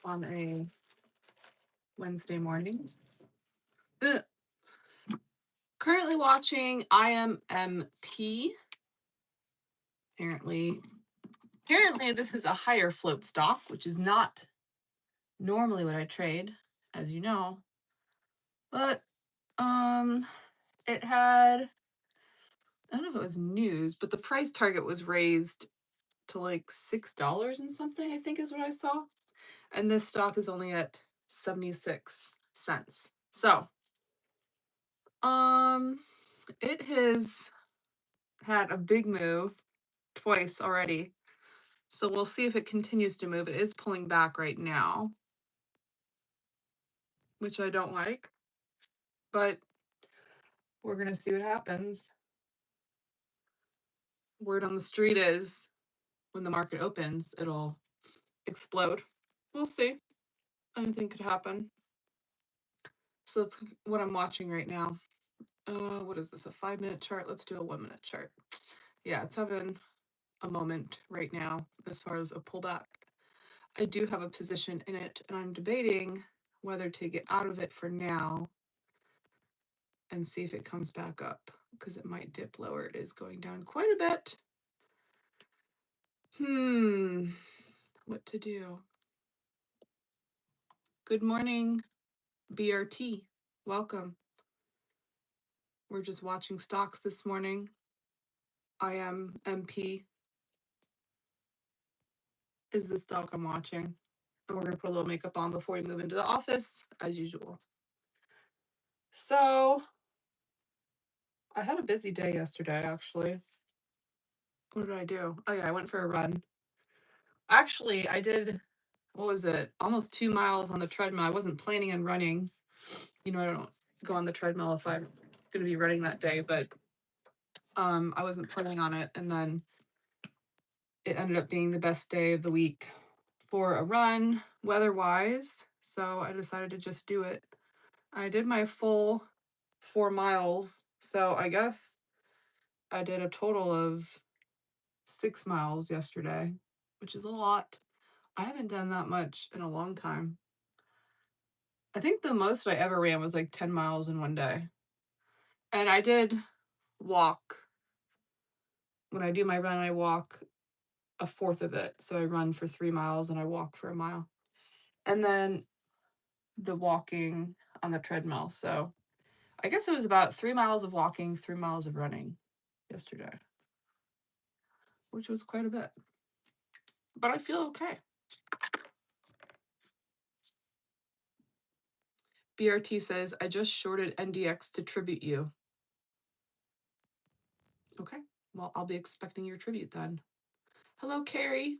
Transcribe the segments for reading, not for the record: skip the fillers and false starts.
on a Wednesday morning. Ugh. Currently watching IMMP. Apparently this is a higher float stock, which is not normally what I trade, as you know. But it had, I don't know if it was news, but the price target was raised to like $6 and something, I think is what I saw. And this stock is only at 76 cents. So, it has had a big move twice already. So we'll see if it continues to move. It is pulling back right now, which I don't like, but we're going to see what happens. Word on the street is when the market opens, it'll explode. We'll see. Anything could happen. So that's what I'm watching right now. What is this, a 5-minute chart? Let's do a 1-minute chart. Yeah, it's having a moment right now as far as a pullback. I do have a position in it, and I'm debating whether to get out of it for now and see if it comes back up, because it might dip lower. It is going down quite a bit. What to do? Good morning, BRT. Welcome. We're just watching stocks this morning. IMMP is the stock I'm watching. And we're going to put a little makeup on before we move into the office, as usual. So, I had a busy day yesterday, actually. What did I do? Oh, yeah, I went for a run. Actually, I did, what was it? Almost 2 miles on the treadmill. I wasn't planning on running. You know, I don't go on the treadmill if I'm going to be running that day, but I wasn't planning on it. And then it ended up being the best day of the week for a run, weather-wise. So I decided to just do it. I did my full 4 miles. So I guess I did a total of 6 miles yesterday, which is a lot. I haven't done that much in a long time. I think the most I ever ran was like 10 miles in one day. And I did walk. When I do my run, I walk a fourth of it. So I run for 3 miles and I walk for a mile. And then the walking on the treadmill. So I guess it was about 3 miles of walking, 3 miles of running yesterday, which was quite a bit. But I feel okay. BRT says, I just shorted NDX to tribute you. Okay, well, I'll be expecting your tribute then. Hello, Carrie.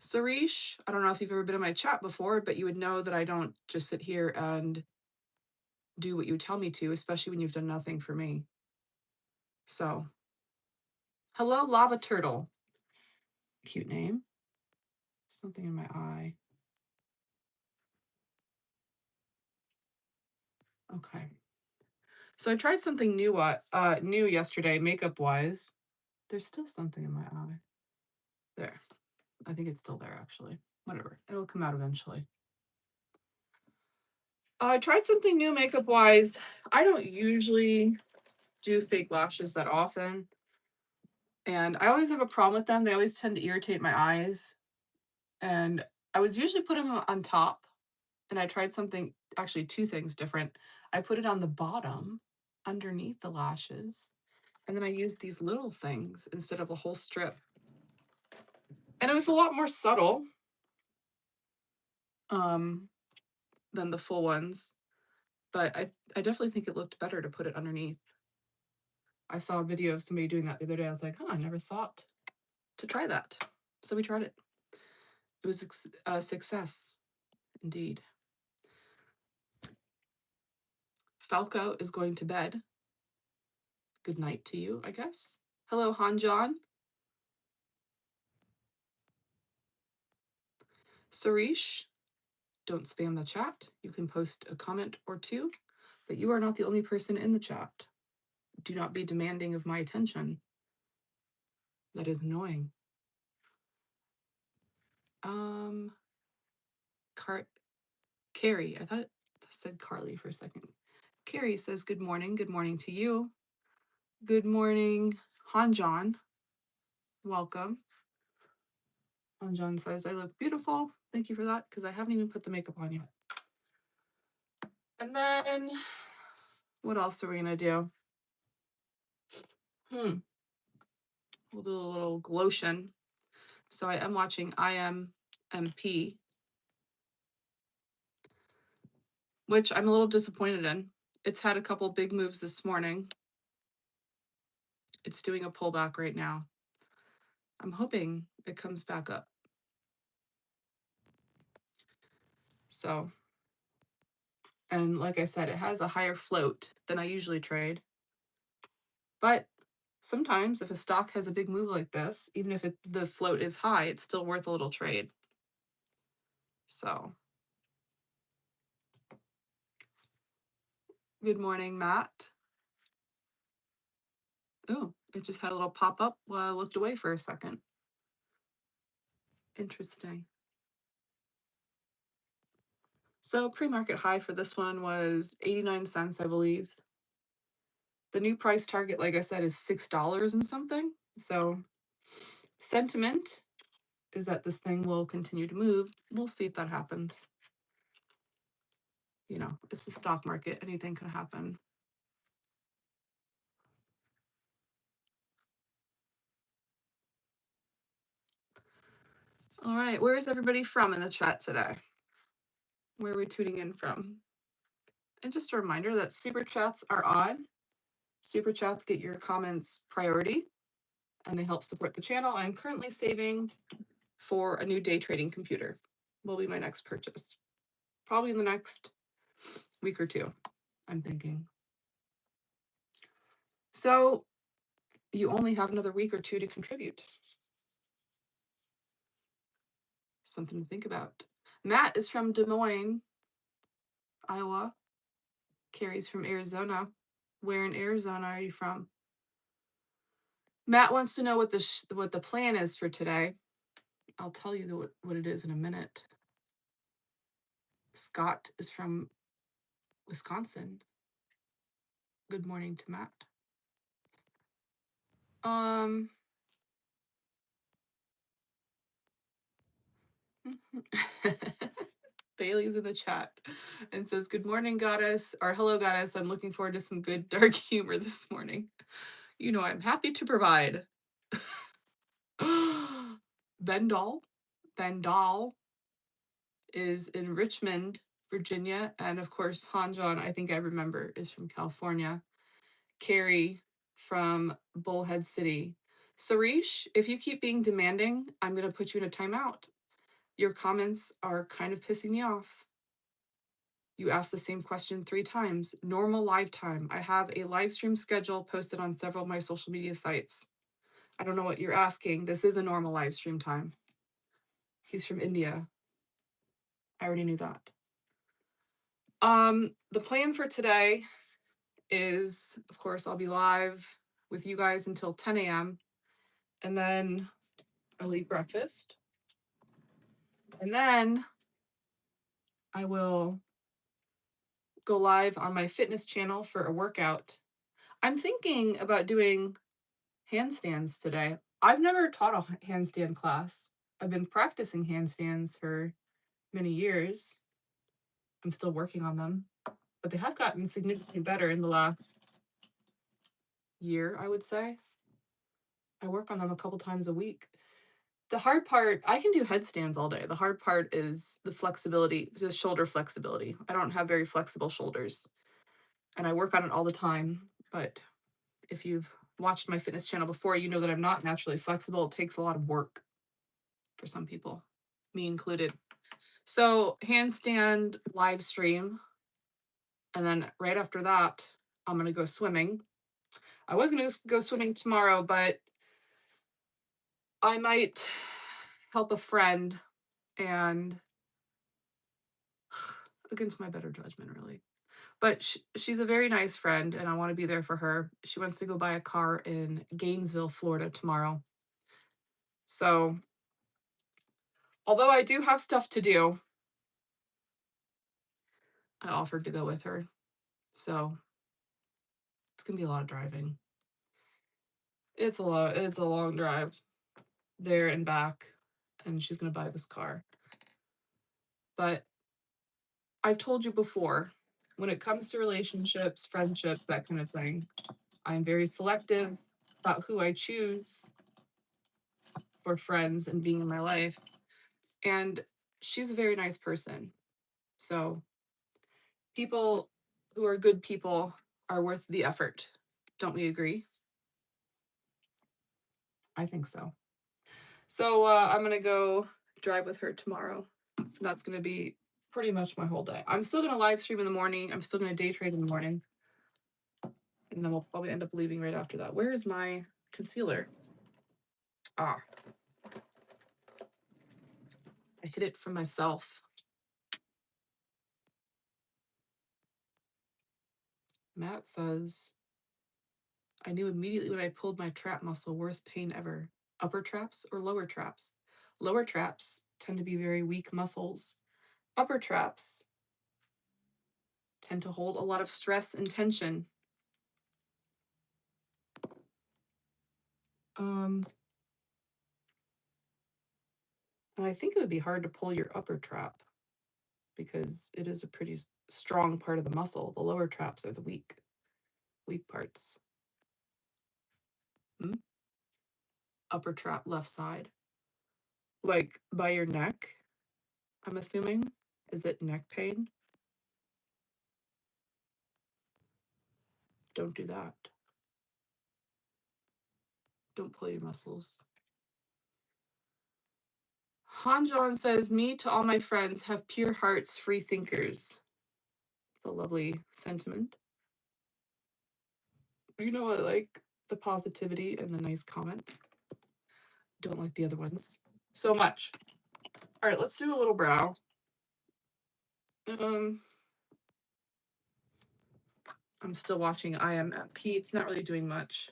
Sarish, I don't know if you've ever been in my chat before, but you would know that I don't just sit here and do what you tell me to, especially when you've done nothing for me. So, hello, Lava Turtle. Cute name. Something in my eye. Okay. So I tried something new yesterday, makeup-wise. There's still something in my eye. There. I think it's still there, actually. Whatever. It'll come out eventually. I tried something new makeup-wise. I don't usually do fake lashes that often. And I always have a problem with them. They always tend to irritate my eyes. And I was usually putting them on top. And I tried something, actually 2 things different. I put it on the bottom underneath the lashes. And then I used these little things instead of a whole strip. And it was a lot more subtle than the full ones. But I definitely think it looked better to put it underneath. I saw a video of somebody doing that the other day. I was like, I never thought to try that. So we tried it. It was a success, indeed. Falco is going to bed. Good night to you, I guess. Hello, Hanjan. Sarish, don't spam the chat. You can post a comment or 2, but you are not the only person in the chat. Do not be demanding of my attention. That is annoying. Carrie. I thought it said Carly for a second. Carrie says, good morning. Good morning to you. Good morning, Hanjon. Welcome. Hanjon says, I look beautiful. Thank you for that, because I haven't even put the makeup on yet. And then, what else are we going to do? We'll do a little glotion. So I am watching IMMP, which I'm a little disappointed in. It's had a couple big moves this morning. It's doing a pullback right now. I'm hoping it comes back up. So, and like I said, it has a higher float than I usually trade. But sometimes if a stock has a big move like this, even if the float is high, it's still worth a little trade. So, good morning, Matt. Oh, it just had a little pop up while I looked away for a second. Interesting. So pre-market high for this one was 89 cents, I believe. The new price target, like I said, is $6 and something. So sentiment is that this thing will continue to move. We'll see if that happens. You know, it's the stock market. Anything can happen. All right, where is everybody from in the chat today? Where are we tuning in from? And just a reminder that super chats are on. Super chats get your comments priority, and they help support the channel. I'm currently saving for a new day trading computer. Will be my next purchase. Probably in the next week or two, I'm thinking. So you only have another week or two to contribute. Something to think about. Matt is from Des Moines, Iowa. Carrie's from Arizona. Where in Arizona are you from? Matt wants to know what the plan is for today. I'll tell you what it is in a minute. Scott is from Wisconsin. Good morning to Matt. Bailey's in the chat and says, good morning, goddess, or hello, goddess. I'm looking forward to some good dark humor this morning. You know, I'm happy to provide. Vendall is in Richmond, Virginia. And of course, Hanjon, I think I remember, is from California. Carrie from Bullhead City. Sarish, if you keep being demanding, I'm going to put you in a timeout. Your comments are kind of pissing me off. You asked the same question 3 times. Normal live time. I have a live stream schedule posted on several of my social media sites. I don't know what you're asking. This is a normal live stream time. He's from India. I already knew that. The plan for today is, of course, I'll be live with you guys until 10 a.m. And then I'll eat breakfast. And then I will go live on my fitness channel for a workout. I'm thinking about doing handstands today. I've never taught a handstand class. I've been practicing handstands for many years. I'm still working on them, but they have gotten significantly better in the last year, I would say. I work on them a couple times a week. The hard part, I can do headstands all day. The hard part is the flexibility, the shoulder flexibility. I don't have very flexible shoulders, and I work on it all the time. But if you've watched my fitness channel before, you know that I'm not naturally flexible. It takes a lot of work for some people, me included. So handstand live stream. And then right after that, I'm going to go swimming. I was going to go swimming tomorrow, but I might help a friend, and against my better judgment, really. But she's a very nice friend, and I want to be there for her. She wants to go buy a car in Gainesville, Florida tomorrow. So, although I do have stuff to do, I offered to go with her. So it's gonna be a lot of driving. It's a long drive there and back, and she's gonna buy this car. But I've told you before, when it comes to relationships, friendships, that kind of thing, I'm very selective about who I choose for friends and being in my life. And she's a very nice person. So people who are good people are worth the effort. Don't we agree? I think so. So I'm going to go drive with her tomorrow. That's going to be pretty much my whole day. I'm still going to live stream in the morning. I'm still going to day trade in the morning. And then we'll probably end up leaving right after that. Where is my concealer? Ah. I hid it from myself. Matt says, I knew immediately when I pulled my trap muscle, worst pain ever. Upper traps or lower traps? Lower traps tend to be very weak muscles. Upper traps tend to hold a lot of stress and tension. And I think it would be hard to pull your upper trap because it is a pretty strong part of the muscle. The lower traps are the weak parts. Upper trap left side. Like by your neck, I'm assuming. Is it neck pain? Don't do that. Don't pull your muscles. Han John says, me to all my friends, have pure hearts, free thinkers. It's a lovely sentiment. You know, I like the positivity and the nice comment. Don't like the other ones so much. All right, let's do a little brow. I'm still watching IMFP. It's not really doing much.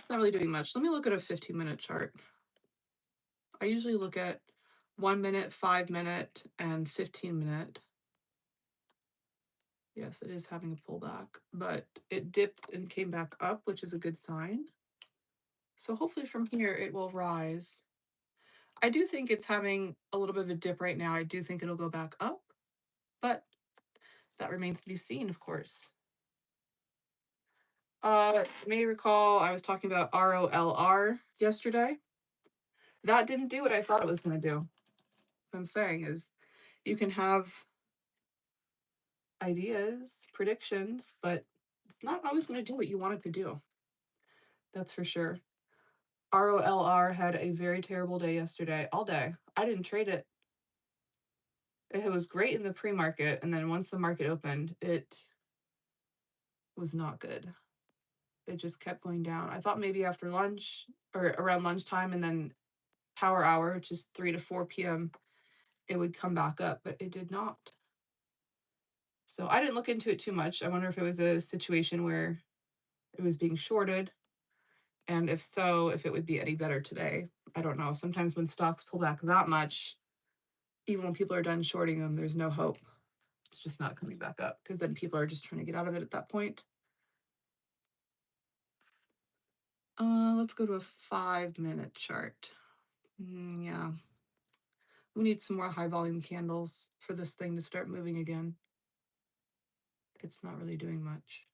Not really doing much. Let me look at a 15-minute chart. I usually look at 1 minute, 5 minute, and 15-minute. Yes, it is having a pullback, but it dipped and came back up, which is a good sign. So hopefully from here it will rise. I do think it's having a little bit of a dip right now. I do think it'll go back up, but that remains to be seen, of course. You may recall I was talking about ROLR yesterday. That didn't do what I thought it was going to do. What I'm saying is you can have ideas, predictions, but it's not always going to do what you want it to do. That's for sure. ROLR had a very terrible day yesterday, all day. I didn't trade it. It was great in the pre-market, and then once the market opened, it was not good. It just kept going down. I thought maybe after lunch or around lunchtime and then power hour, which is 3 to 4 p.m., it would come back up, but it did not. So I didn't look into it too much. I wonder if it was a situation where it was being shorted, and if so, if it would be any better today. I don't know. Sometimes when stocks pull back that much, even when people are done shorting them, there's no hope. It's just not coming back up because then people are just trying to get out of it at that point. Let's go to a 5-minute chart. Yeah. We need some more high volume candles for this thing to start moving again. It's not really doing much.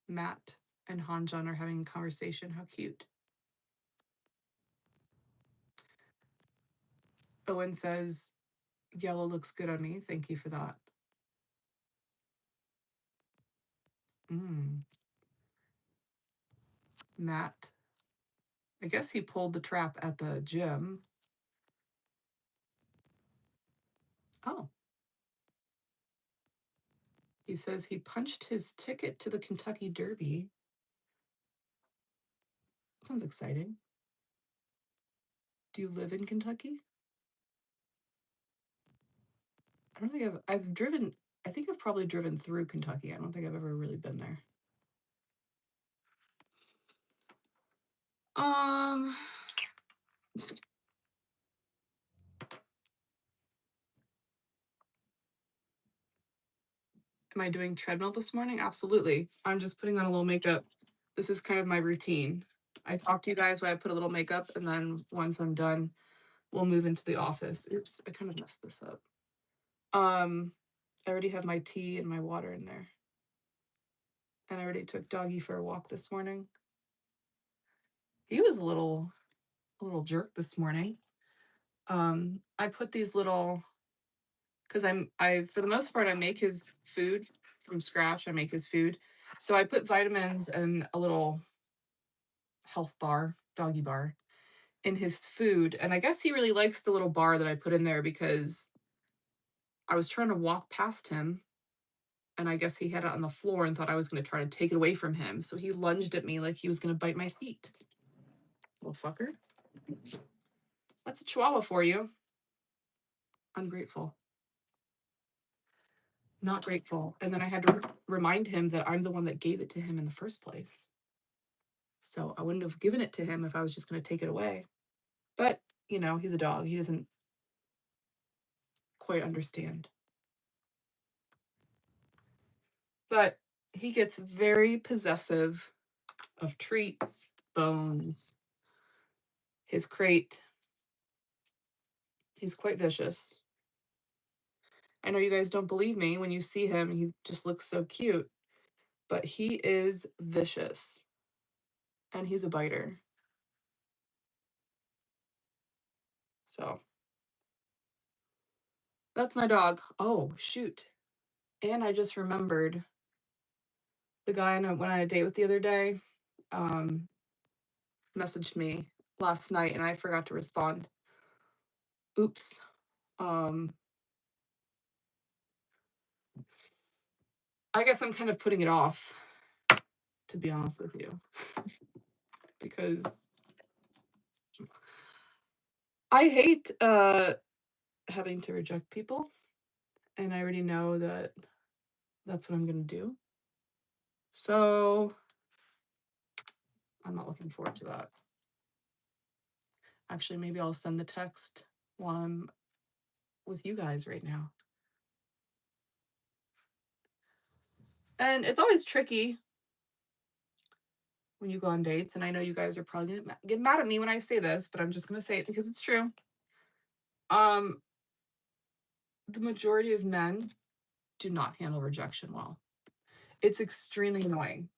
Matt and Hanjan are having a conversation. How cute. Owen says, yellow looks good on me. Thank you for that. Matt, I guess he pulled the trap at the gym. Oh. He says he punched his ticket to the Kentucky Derby. Sounds exciting. Do you live in Kentucky? I don't think I've driven, I think I've probably driven through Kentucky. I don't think I've ever really been there. Am I doing treadmill this morning? Absolutely. I'm just putting on a little makeup. This is kind of my routine. I talk to you guys while I put a little makeup, and then once I'm done, we'll move into the office. Oops, I kind of messed this up. I already have my tea and my water in there. And I already took Doggy for a walk this morning. He was a little jerk this morning. I put these little, because I for the most part I make his food from scratch. I make his food. So I put vitamins and a little health bar, doggy bar, in his food. And I guess he really likes the little bar that I put in there because I was trying to walk past him and I guess he had it on the floor and thought I was going to try to take it away from him. So he lunged at me like he was going to bite my feet. Little fucker. That's a chihuahua for you. Ungrateful. Not grateful. And then I had to remind him that I'm the one that gave it to him in the first place. So I wouldn't have given it to him if I was just going to take it away. But, you know, he's a dog. He doesn't quite understand. But he gets very possessive of treats, bones, his crate. He's quite vicious. I know you guys don't believe me when you see him. He just looks so cute. But he is vicious. And he's a biter. So that's my dog. Oh, shoot. And I just remembered the guy I went on a date with the other day messaged me last night and I forgot to respond. Oops. I guess I'm kind of putting it off, to be honest with you, because I hate having to reject people, and I already know that that's what I'm going to do. So I'm not looking forward to that. Actually, maybe I'll send the text while I'm with you guys right now. And it's always tricky when you go on dates, and I know you guys are probably going to get mad at me when I say this, but I'm just going to say it because it's true. The majority of men do not handle rejection well. It's extremely annoying.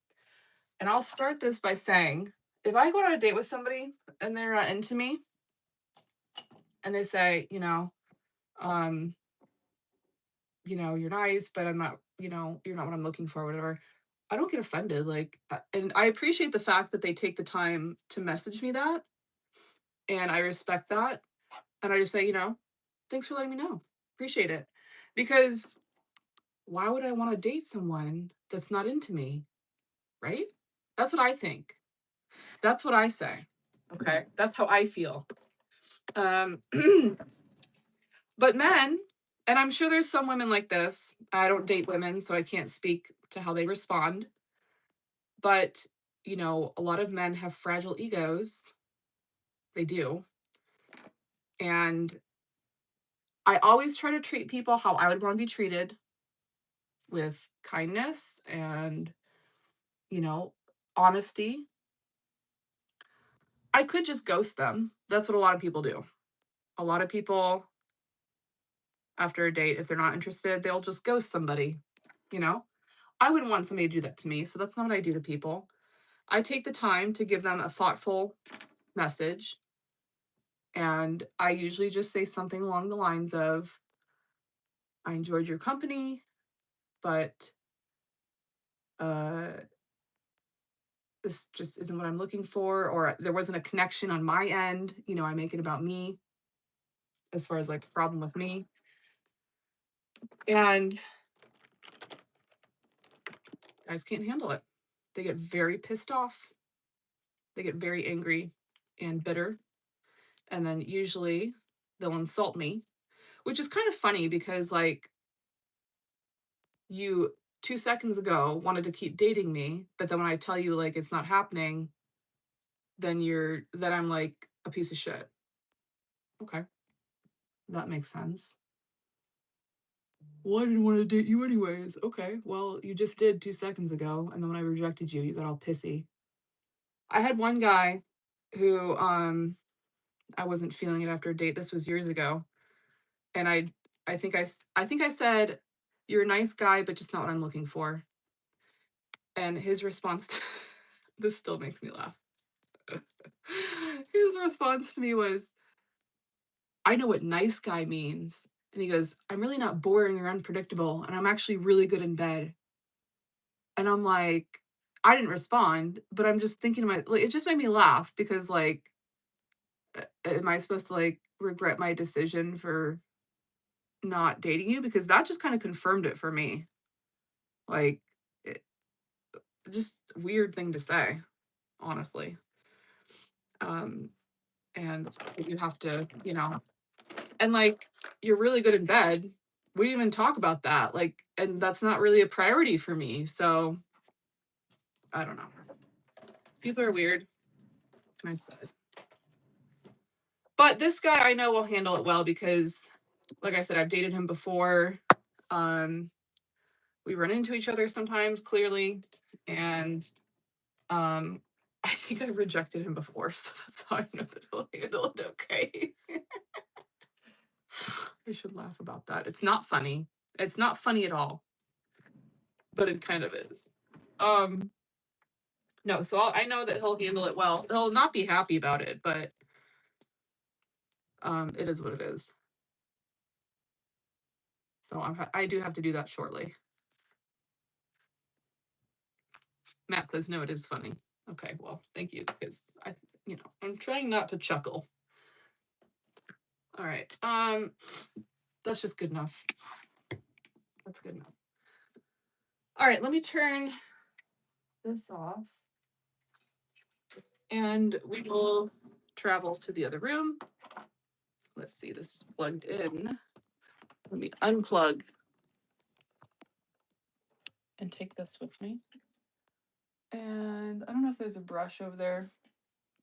And I'll start this by saying, if I go on a date with somebody and they're not into me, and they say, you're nice, but I'm not, you're not what I'm looking for, whatever. I don't get offended. And I appreciate the fact that they take the time to message me that. And I respect that. And I just say, thanks for letting me know. Appreciate it. Because why would I want to date someone that's not into me? Right? That's what I think. That's what I say. Okay. That's how I feel. But men, and I'm sure there's some women like this. I don't date women, so I can't speak to how they respond. But, a lot of men have fragile egos. They do. And I always try to treat people how I would want to be treated, with kindness and, honesty. I could just ghost them. That's what a lot of people do. A lot of people, after a date, if they're not interested, they'll just ghost somebody, I wouldn't want somebody to do that to me, so that's not what I do to people. I take the time to give them a thoughtful message, and I usually just say something along the lines of, I enjoyed your company, but this just isn't what I'm looking for, or there wasn't a connection on my end. I make it about me as far as like a problem with me. And guys can't handle it. They get very pissed off. They get very angry and bitter. And then usually they'll insult me, which is kind of funny because you 2 seconds ago wanted to keep dating me, but then when I tell you it's not happening, then I'm like a piece of shit. Okay, that makes sense. Well, I didn't want to date you anyways. Okay, well, you just did 2 seconds ago, and then when I rejected you, you got all pissy. I had one guy who I wasn't feeling it after a date. This was years ago, and I think I said, "You're a nice guy, but just not what I'm looking for." And his response to this still makes me laugh. His response to me was, "I know what nice guy means." And he goes, "I'm really not boring or unpredictable, and I'm actually really good in bed." And I'm like, I didn't respond, but I'm just thinking to my like, it just made me laugh because like, am I supposed to like regret my decision for not dating you? Because that just kind of confirmed it for me. Like, it, just weird thing to say, honestly. Um, and you have to, and like, you're really good in bed. We didn't even talk about that. Like, and that's not really a priority for me. So I don't know. These are weird. What can I say? But this guy I know will handle it well because, like I said, I've dated him before. Um, we run into each other sometimes, clearly, and um, I think I rejected him before, so that's how I know that he'll handle it okay. I should laugh about that. It's not funny. It's not funny at all, but it kind of is. Um, no, so I know that he'll handle it well. He'll not be happy about it, but it is what it is. So I do have to do that shortly. Matt says, no, it is funny. Okay, well, thank you, because I'm trying not to chuckle. All right. That's just good enough. That's good enough. All right, let me turn this off. And we will travel to the other room. Let's see, this is plugged in. Let me unplug and take this with me. And I don't know if there's a brush over there.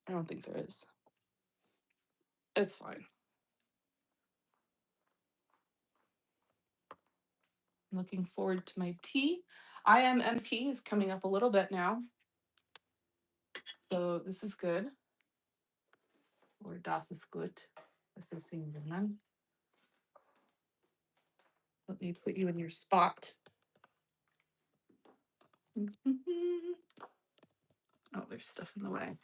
I don't think there is. It's fine. I'm looking forward to my tea. IMMP is coming up a little bit now. So this is good. Or das ist gut. Das ist in German. Let me put you in your spot. Oh, there's stuff in the way.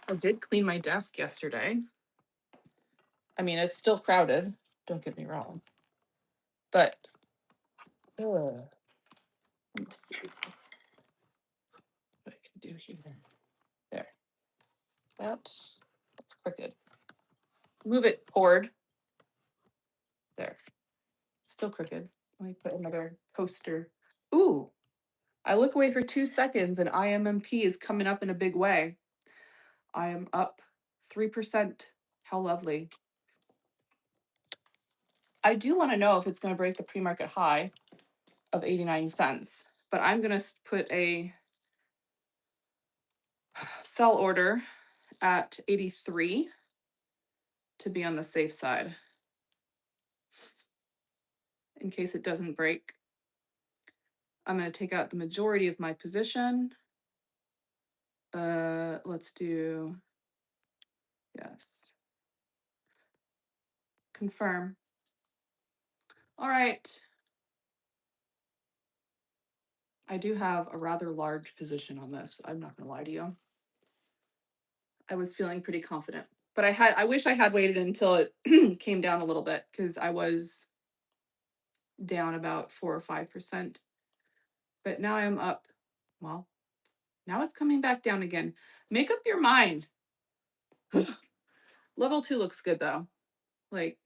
I did clean my desk yesterday. I mean, it's still crowded. Don't get me wrong. But, let me see what I can do here. There. That's crooked. Move it forward. There. Still crooked. Let me put another coaster. Ooh, I look away for 2 seconds and IMMP is coming up in a big way. I am up 3%. How lovely. I do want to know if it's going to break the pre-market high of 89 cents, but I'm going to put a sell order at 83 to be on the safe side in case it doesn't break. I'm going to take out the majority of my position. Let's do, yes. Confirm. All right. I do have a rather large position on this. I'm not going to lie to you. I was feeling pretty confident, but I wish I had waited until it came down a little bit because I was down about 4 or 5%. But now I'm up. Well, now it's coming back down again. Make up your mind. Level 2 looks good though. Like,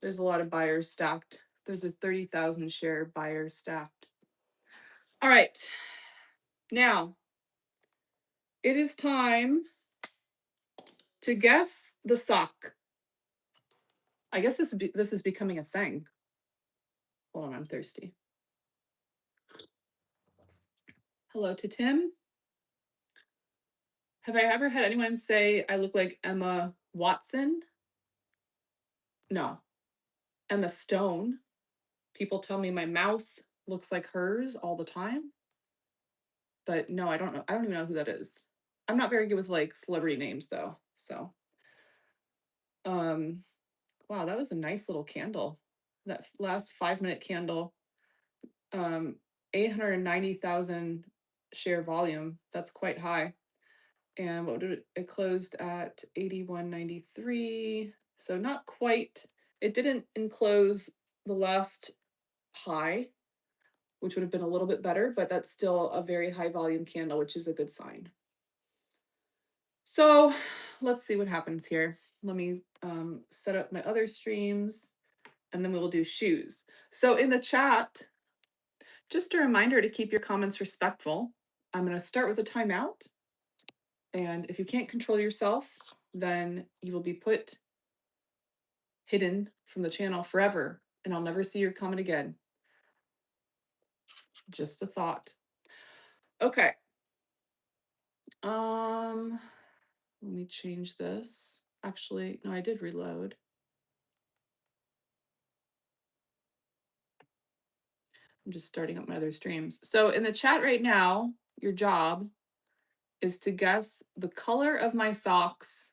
there's a lot of buyers stacked. There's a 30,000 share buyer stacked. All right. Now, it is time to guess the sock. I guess this is becoming a thing. Hold on, I'm thirsty. Hello to Tim. Have I ever had anyone say I look like Emma Watson? No. Emma Stone. People tell me my mouth looks like hers all the time. But no, I don't know. I don't even know who that is. I'm not very good with like celebrity names though. So, um, wow, that was a nice little candle. That last 5-minute candle, 890,000 share volume. That's quite high. And what did it closed at 81.93. So not quite. It didn't enclose the last high, which would have been a little bit better, but that's still a very high volume candle, which is a good sign. So let's see what happens here. Let me set up my other streams and then we will do shoes. So in the chat, just a reminder to keep your comments respectful. I'm going to start with a timeout. And if you can't control yourself, then you will be put hidden from the channel forever and I'll never see your comment again. Just a thought. Okay. Let me change this. Actually, no, I did reload. I'm just starting up my other streams. So in the chat right now, your job is to guess the color of my socks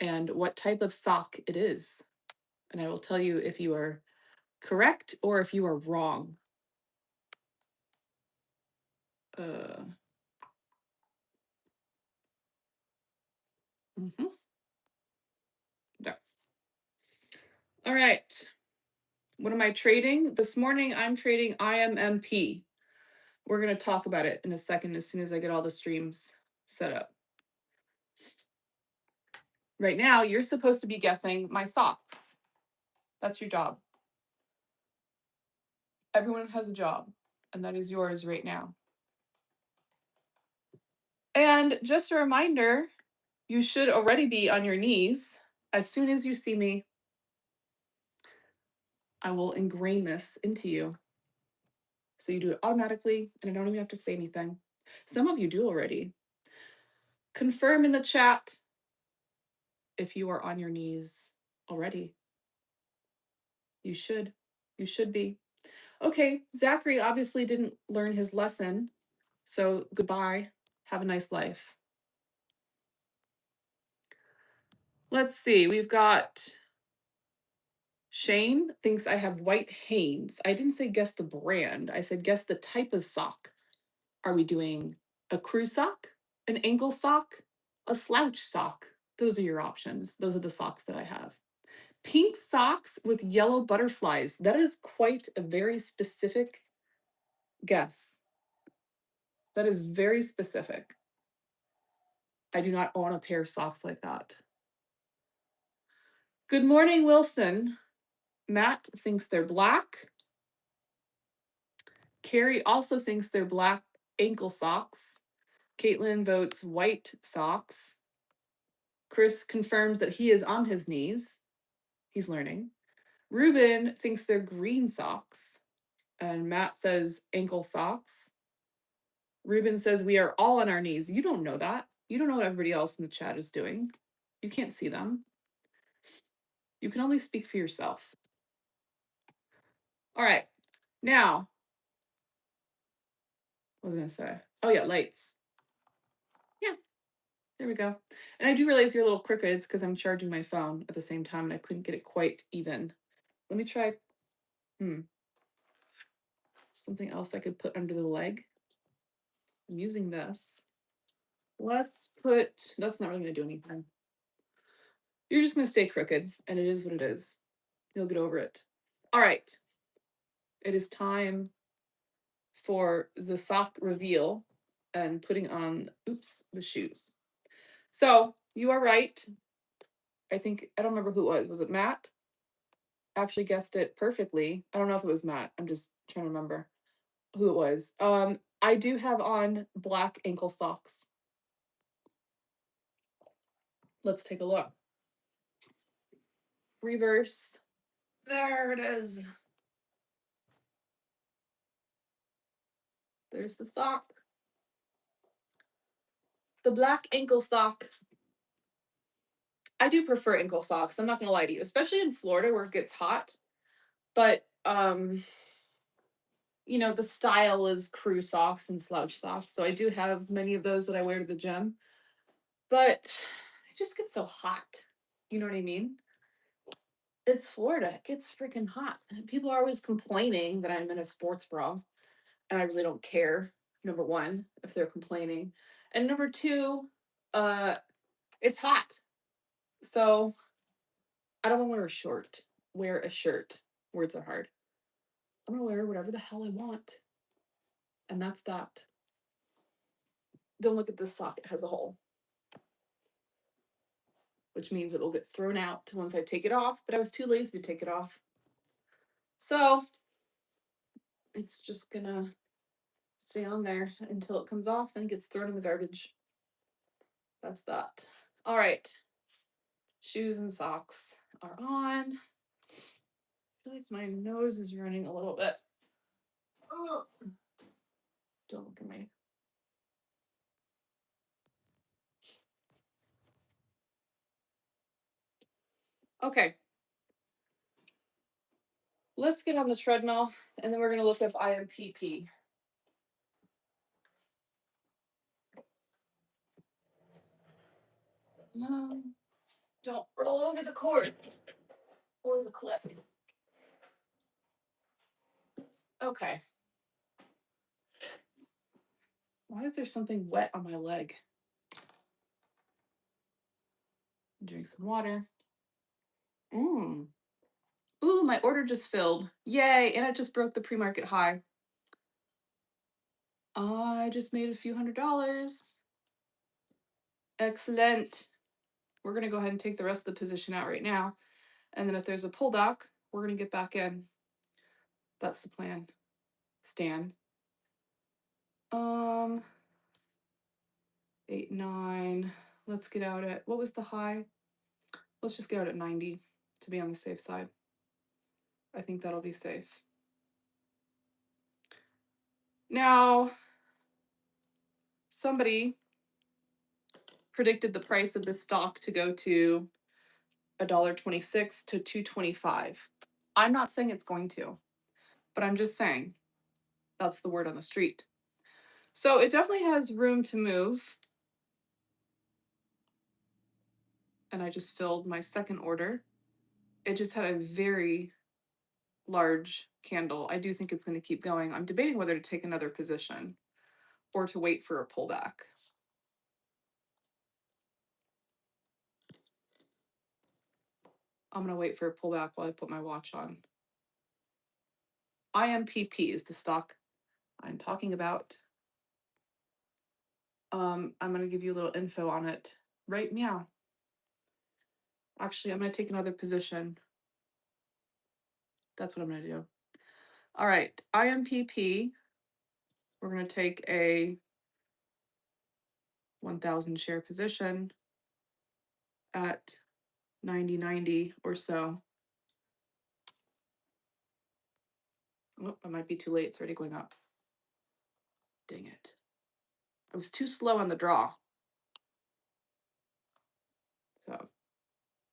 and what type of sock it is. And I will tell you if you are correct or if you are wrong. There. All right. What am I trading? This morning, I'm trading IMMP. We're going to talk about it in a second as soon as I get all the streams set up. Right now, you're supposed to be guessing my socks. That's your job. Everyone has a job, and that is yours right now. And just a reminder, you should already be on your knees. As soon as you see me, I will ingrain this into you. So you do it automatically, and I don't even have to say anything. Some of you do already. Confirm in the chat if you are on your knees already. You should. You should be. Okay, Zachary obviously didn't learn his lesson. So goodbye. Have a nice life. Let's see. We've got Shane thinks I have white Hanes. I didn't say guess the brand. I said guess the type of sock. Are we doing a crew sock, an ankle sock, a slouch sock? Those are your options. Those are the socks that I have. Pink socks with yellow butterflies. That is quite a very specific guess. That is very specific. I do not own a pair of socks like that. Good morning, Wilson. Matt thinks they're black. Carrie also thinks they're black ankle socks. Caitlin votes white socks. Chris confirms that he is on his knees. He's learning. Ruben thinks they're green socks. And Matt says ankle socks. Ruben says we are all on our knees. You don't know that. You don't know what everybody else in the chat is doing. You can't see them. You can only speak for yourself. All right. Now, what was I going to say? Oh, yeah, lights. Yeah, there we go. And I do realize you're a little crooked. It's because I'm charging my phone at the same time and I couldn't get it quite even. Let me try. Something else I could put under the leg. I'm using this. Let's put, that's not really going to do anything. You're just going to stay crooked, and it is what it is. You'll get over it. All right. It is time for the sock reveal and putting on, the shoes. So you are right. I think, I don't remember who it was. Was it Matt? Actually guessed it perfectly. I don't know if it was Matt. I'm just trying to remember who it was. I do have on black ankle socks. Let's take a look. Reverse. There it is. There's the sock. The black ankle sock. I do prefer ankle socks. I'm not gonna lie to you, especially in Florida where it gets hot. But the style is crew socks and slouch socks. So I do have many of those that I wear to the gym. But it just gets so hot. You know what I mean? It's Florida. It gets freaking hot. People are always complaining that I'm in a sports bra, and I really don't care. Number one, if they're complaining, and number two, uh, it's hot. So I don't want to wear a short. Wear a shirt. Words are hard. I'm gonna wear whatever the hell I want, and that's that. Don't look at this sock. It has a hole, which means it'll get thrown out once I take it off. But I was too lazy to take it off, so it's just gonna stay on there until it comes off and gets thrown in the garbage. That's that. All right. Shoes and socks are on. I feel like my nose is running a little bit. Oh, don't look at me. Okay. Let's get on the treadmill and then we're going to look up IMPP. Don't roll over the cord or the cliff. Okay. Why is there something wet on my leg? Drink some water. Ooh, my order just filled. Yay, and I just broke the pre-market high. I just made a few $100s. Excellent. We're going to go ahead and take the rest of the position out right now. And then if there's a pullback, we're going to get back in. That's the plan. Stan. 8, 9. Let's get out at, what was the high? Let's just get out at 90 to be on the safe side. I think that'll be safe. Now, somebody predicted the price of this stock to go to $1.26 to $2.25. I'm not saying it's going to, but I'm just saying that's the word on the street. So it definitely has room to move. And I just filled my second order. It just had a very large candle. I do think it's going to keep going. I'm debating whether to take another position or to wait for a pullback. I'm going to wait for a pullback while I put my watch on. IMPP is the stock I'm talking about. I'm going to give you a little info on it right meow. Actually, I'm going to take another position. That's what I'm going to do. All right, IMPP. We're going to take a 1,000 share position at 90.90 or so. Oh, I might be too late. It's already going up. Dang it. I was too slow on the draw. So,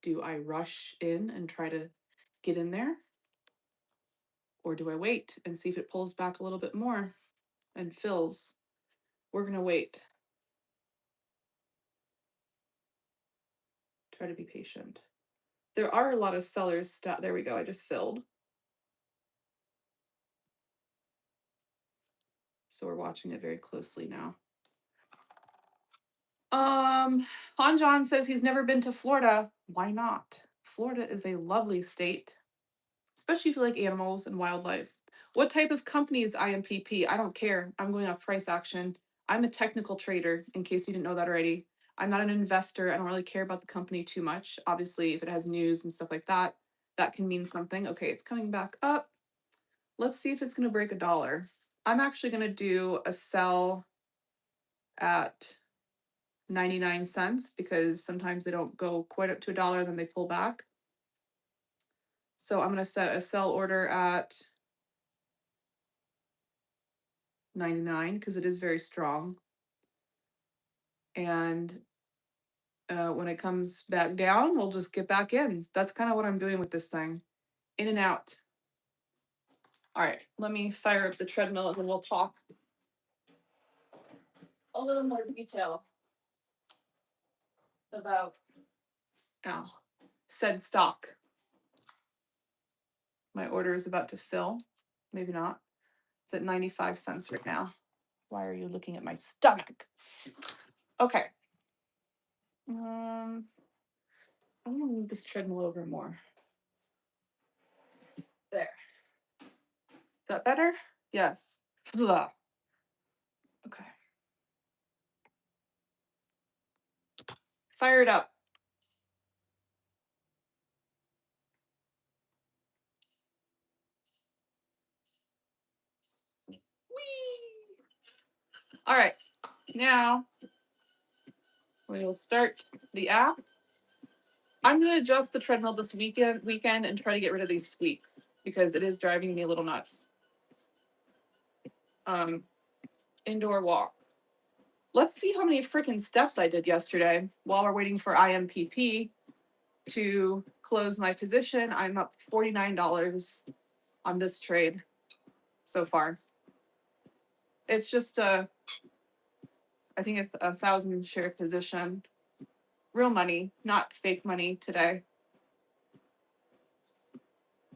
do I rush in and try to get in there? Or do I wait and see if it pulls back a little bit more and fills? We're going to wait. Try to be patient. There are a lot of sellers. There we go. I just filled. So we're watching it very closely now. Han John says he's never been to Florida. Why not? Florida is a lovely state, especially if you like animals and wildlife. What type of company is IMPP? I don't care. I'm going off price action. I'm a technical trader, in case you didn't know that already. I'm not an investor. I don't really care about the company too much. Obviously, if it has news and stuff like that, that can mean something. Okay, it's coming back up. Let's see if it's going to break $1. I'm actually going to do a sell at 99 cents because sometimes they don't go quite up to $1 and then they pull back. So I'm going to set a sell order at 99 because it is very strong. And When it comes back down, we'll just get back in. That's kind of what I'm doing with this thing. In and out. All right, let me fire up the treadmill and then we'll talk a little more detail about said stock. My order is about to fill. Maybe not. It's at 95 cents right now. Why are you looking at my stomach? Okay. I'm gonna move this treadmill over more. There. Is that better? Yes. Blah. Okay. Fire it up. Whee! All right. Now we will start the app. I'm gonna adjust the treadmill this weekend and try to get rid of these squeaks because it is driving me a little nuts. Indoor walk. Let's see how many freaking steps I did yesterday while we're waiting for IMPP to close my position. I'm up $49 on this trade so far. It's just I think it's a 1,000 share position. Real money, not fake money today.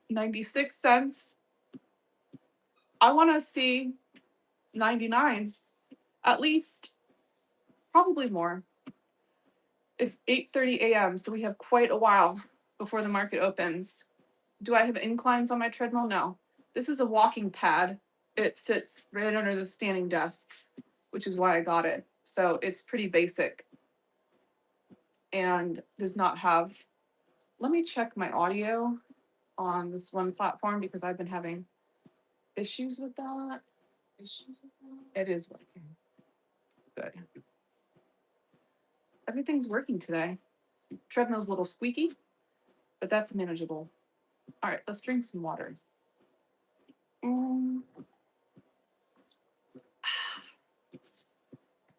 96 cents. I want to see 99 at least, probably more. It's 8:30 a.m., so we have quite a while before the market opens. Do I have inclines on my treadmill? No. This is a walking pad. It fits right under the standing desk, which is why I got it. So it's pretty basic and does not have. Let me check my audio on this one platform because I've been having issues with that. It is working. Good. Everything's working today. Treadmill's a little squeaky, but that's manageable. All right, let's drink some water.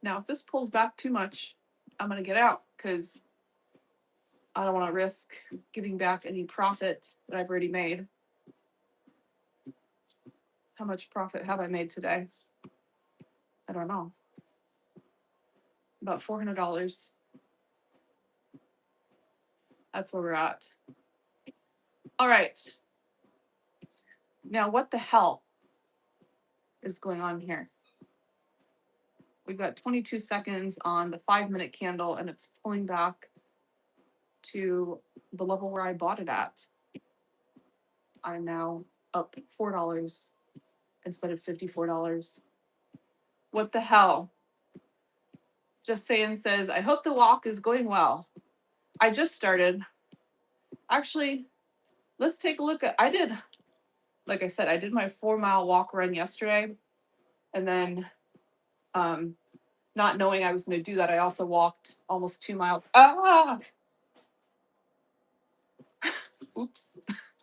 Now, if this pulls back too much, I'm going to get out because I don't want to risk giving back any profit that I've already made. How much profit have I made today? I don't know. About $400. That's where we're at. All right. Now, what the hell is going on here? We've got 22 seconds on the 5-minute candle, and it's pulling back to the level where I bought it at. I'm now up $4 instead of $54. What the hell? Just saying says, I hope the walk is going well. I just started. Actually, let's take a look at, like I said, I did my 4-mile walk run yesterday. And then not knowing I was going to do that, I also walked almost 2 miles. Oops.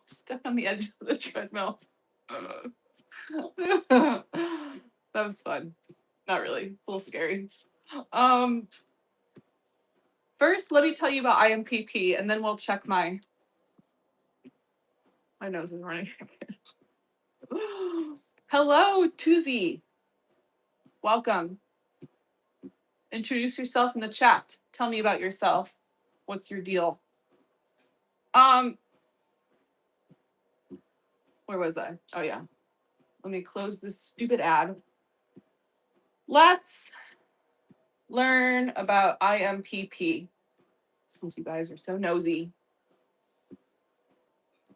Stuck on the edge of the treadmill. That was fun. Not really. It's a little scary. First, let me tell you about IMPP, and then we'll check my nose is running. Hello, Tuzi. Welcome. Introduce yourself in the chat. Tell me about yourself. What's your deal? Where was I? Oh, yeah. Let me close this stupid ad. Let's learn about IMPP, since you guys are so nosy.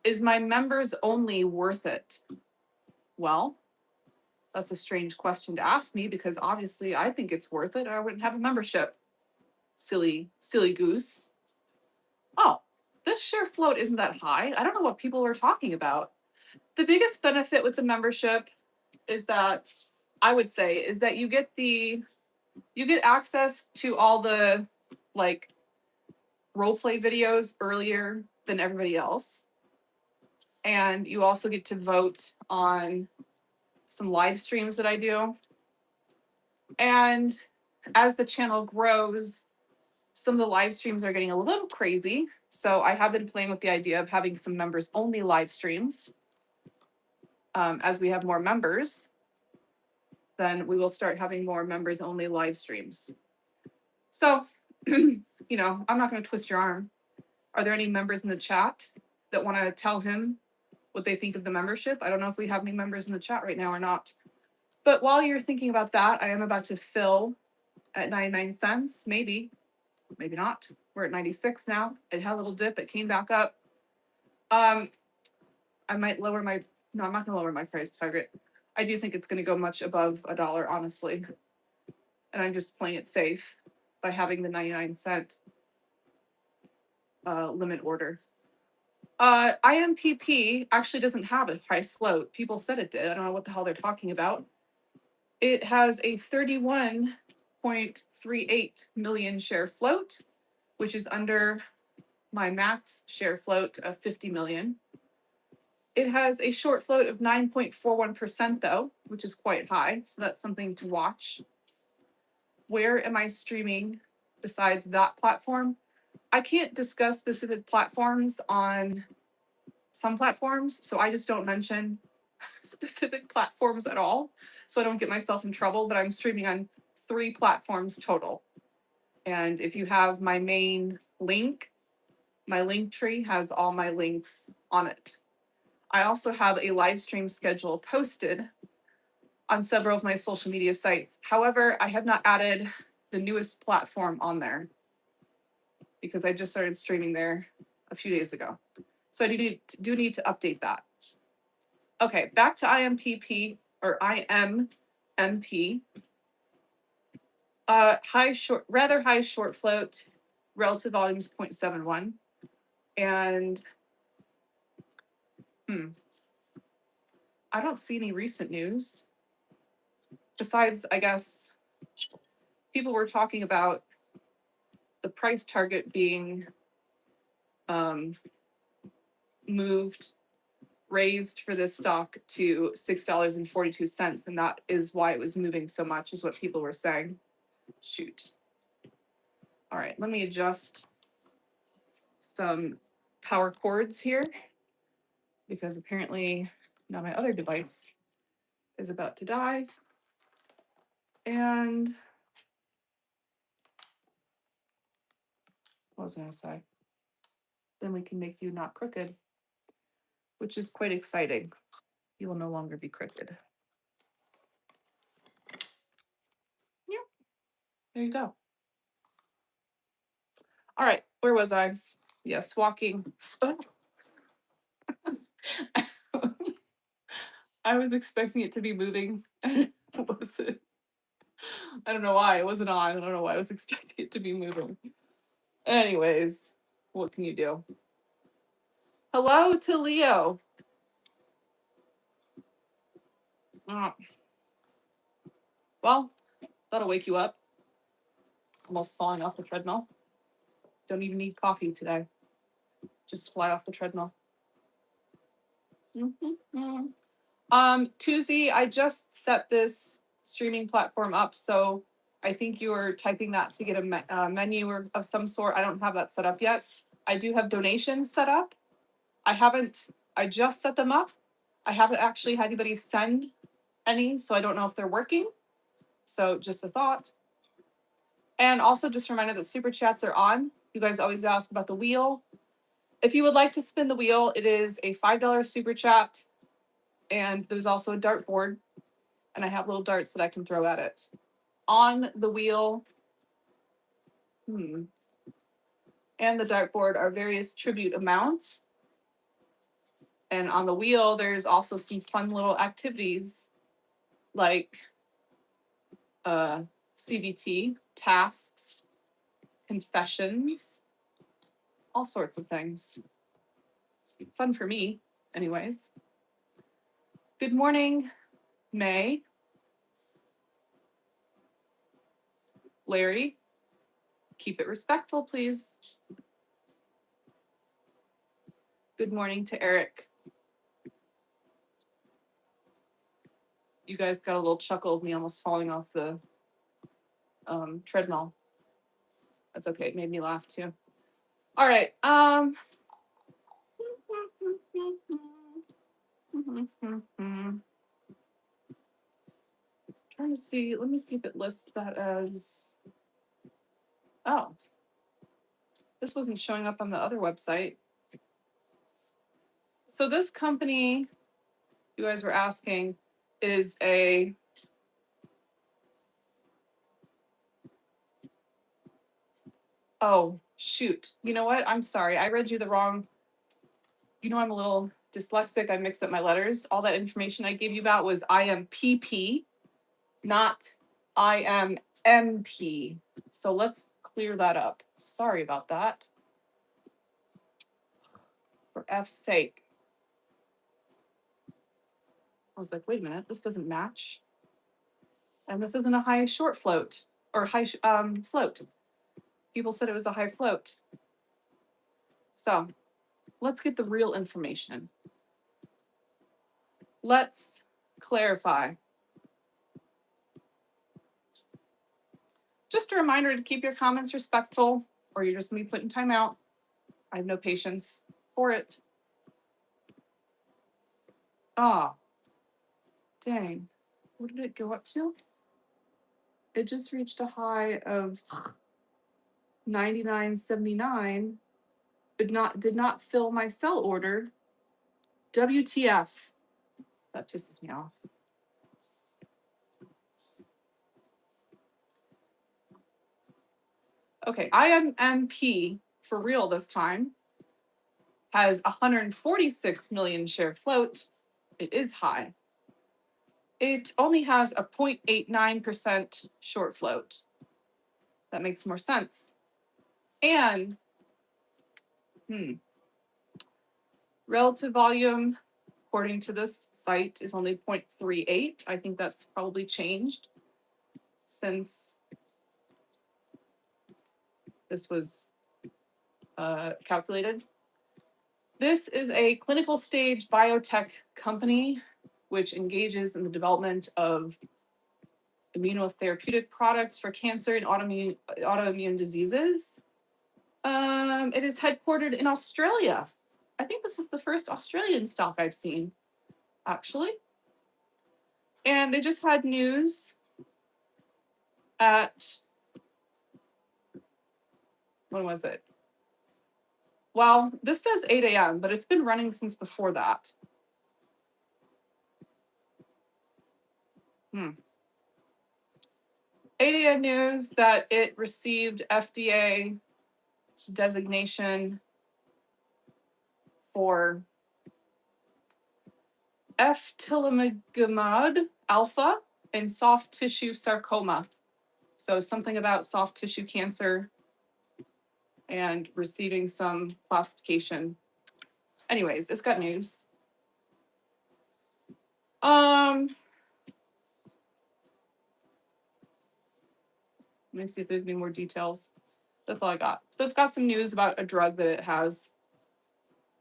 Is my members only worth it? Well, that's a strange question to ask me because obviously I think it's worth it or I wouldn't have a membership. Silly goose. Oh, this share float isn't that high. I don't know what people are talking about. The biggest benefit with the membership is that I would say is that you get access to all the like role play videos earlier than everybody else. And you also get to vote on some live streams that I do. And as the channel grows, some of the live streams are getting a little crazy. So I have been playing with the idea of having some members only live streams. As we have more members, then we will start having more members only live streams. So, you know, I'm not going to twist your arm. Are there any members in the chat that want to tell him what they think of the membership? I don't know if we have any members in the chat right now or not. But while you're thinking about that, I am about to fill at 99 cents, maybe not. We're at 96 now. It had a little dip. It came back up. I might lower my, no, I'm not going to lower my price target. I do think it's going to go much above $1, honestly. And I'm just playing it safe by having the 99-cent limit order. IMPP actually doesn't have a high float. People said it did. I don't know what the hell they're talking about. It has a 31.38 million share float, which is under my max share float of 50 million. It has a short float of 9.41% though, which is quite high. So that's something to watch. Where am I streaming besides that platform? I can't discuss specific platforms on some platforms, so I just don't mention specific platforms at all, so I don't get myself in trouble, but I'm streaming on 3 platforms total. And if you have my main link, my link tree has all my links on it. I also have a live stream schedule posted on several of my social media sites. However, I have not added the newest platform on there because I just started streaming there a few days ago. So I do need to update that. Okay, back to IMPP or IMMP. Rather high short float, relative volume is 0.71. And I don't see any recent news. Besides, I guess, people were talking about the price target being raised for this stock to $6.42, and that is why it was moving so much, is what people were saying. Shoot. All right, let me adjust some power cords here, because apparently now my other device is about to die. And what was I going to say? Then we can make you not crooked, which is quite exciting. You will no longer be crooked. Yeah, there you go. All right, where was I? Yes, walking. Oh. I was expecting it to be moving. Was it? I don't know why it wasn't on. I don't know why I was expecting it to be moving. Anyways, what can you do? Hello to Leo. Well, that'll wake you up. Almost falling off the treadmill. Don't even need coffee today. Just fly off the treadmill. Tuesday, I just set this streaming platform up, so I think you were typing that to get a menu of some sort. I don't have that set up yet. I do have donations set up. I just set them up. I haven't actually had anybody send any, so I don't know if they're working. So just a thought. And also just a reminder that super chats are on. You guys always ask about the wheel. If you would like to spin the wheel, it is a $5 super chat. And there's also a dartboard. And I have little darts that I can throw at it. On the wheel, and the dartboard are various tribute amounts. And on the wheel, there's also some fun little activities like CBT, tasks, confessions, all sorts of things. Fun for me, anyways. Good morning, May. Larry, keep it respectful, please. Good morning to Eric. You guys got a little chuckle of me almost falling off the treadmill. That's okay. It made me laugh too. All right. Trying to see. Let me see if it lists that as. Oh, this wasn't showing up on the other website. So this company, you guys were asking, is a. Oh, shoot. You know what? I'm sorry. I read you the wrong. You know, I'm a little dyslexic. I mixed up my letters. All that information I gave you about was IMPP, not IMMP. So let's clear that up. Sorry about that. For F's sake. I was like, wait a minute, this doesn't match. And this isn't a high short float or high float. People said it was a high float. So let's get the real information. Let's clarify. Just a reminder to keep your comments respectful, or you're just going to be put in timeout. I have no patience for it. Ah, dang. What did it go up to? It just reached a high of 99.79. Did not fill my sell order. WTF. That pisses me off. Okay, IMMP for real this time has 146 million share float. It is high. It only has a 0.89% short float. That makes more sense. And relative volume, according to this site, is only 0.38. I think that's probably changed since this was calculated. This is a clinical stage biotech company which engages in the development of immunotherapeutic products for cancer and autoimmune diseases. It is headquartered in Australia. I think this is the first Australian stock I've seen, actually. And they just had news at, when was it? Well, this says 8 a.m., but it's been running since before that. 8 a.m. news that it received FDA designation for eftilagimod alpha in soft tissue sarcoma. So something about soft tissue cancer and receiving some classification. Anyways, it's got news. Let me see if there's any more details. That's all I got. So it's got some news about a drug that it has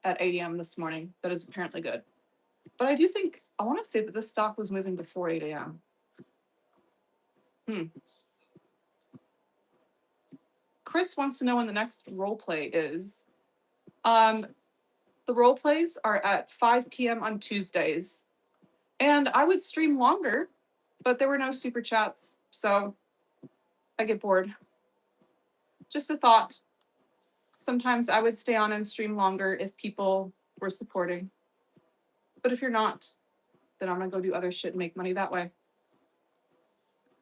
at 8 a.m. this morning that is apparently good. But I do think, I want to say that this stock was moving before 8 a.m. Chris wants to know when the next role play is. The role plays are at 5 p.m. on Tuesdays. And I would stream longer, but there were no super chats, so I get bored. Just a thought. Sometimes I would stay on and stream longer if people were supporting. But if you're not, then I'm going to go do other shit and make money that way.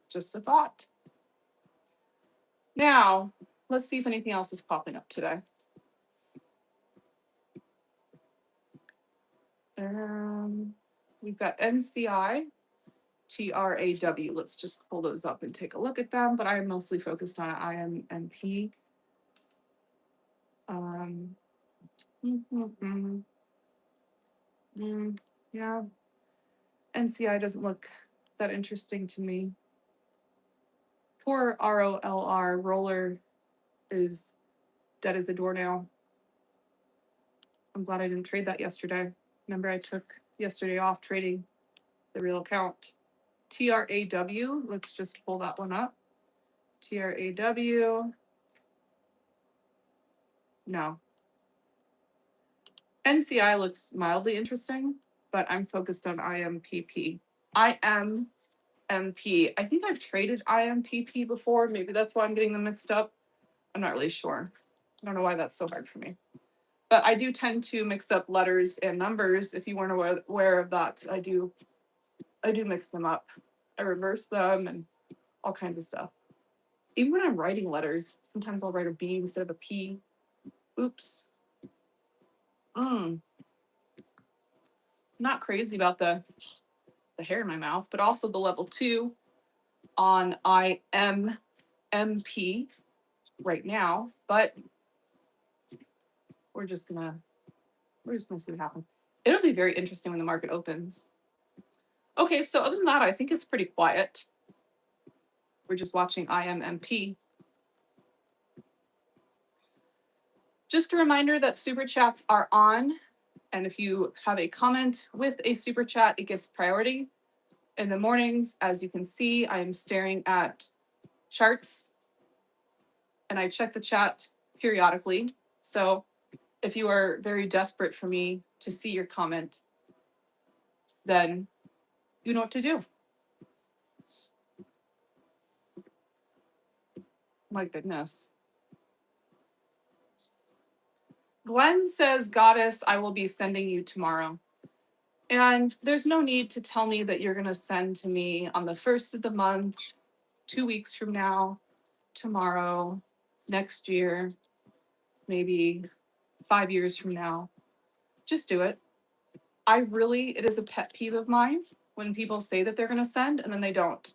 Just a thought. Now, let's see if anything else is popping up today. We've got NCI, TRAW. Let's just pull those up and take a look at them, but I'm mostly focused on IMMP. Yeah. NCI doesn't look that interesting to me. Poor ROLR, Roller, is dead as a doornail. I'm glad I didn't trade that yesterday. Remember, I took yesterday off trading the real account. TRAW, let's just pull that one up. TRAW. No. NCI looks mildly interesting, but I'm focused on IMPP. IMMP. I think I've traded IMPP before. Maybe that's why I'm getting them mixed up. I'm not really sure. I don't know why that's so hard for me. But I do tend to mix up letters and numbers. If you weren't aware of that, I do mix them up. I reverse them and all kinds of stuff. Even when I'm writing letters, sometimes I'll write a B instead of a P. Oops. Not crazy about the hair in my mouth, but also the level 2 on IMMP right now. But we're just gonna see what happens. It'll be very interesting when the market opens. Okay, so other than that, I think it's pretty quiet. We're just watching IMMP. Just a reminder that super chats are on. And if you have a comment with a super chat, it gets priority. In the mornings, as you can see, I am staring at charts and I check the chat periodically. So if you are very desperate for me to see your comment, then you know what to do. My goodness. Glenn says, Goddess, I will be sending you tomorrow. And there's no need to tell me that you're going to send to me on the 1st of the month, 2 weeks from now, tomorrow, next year, maybe 5 years from now. Just do it. It is a pet peeve of mine when people say that they're going to send and then they don't.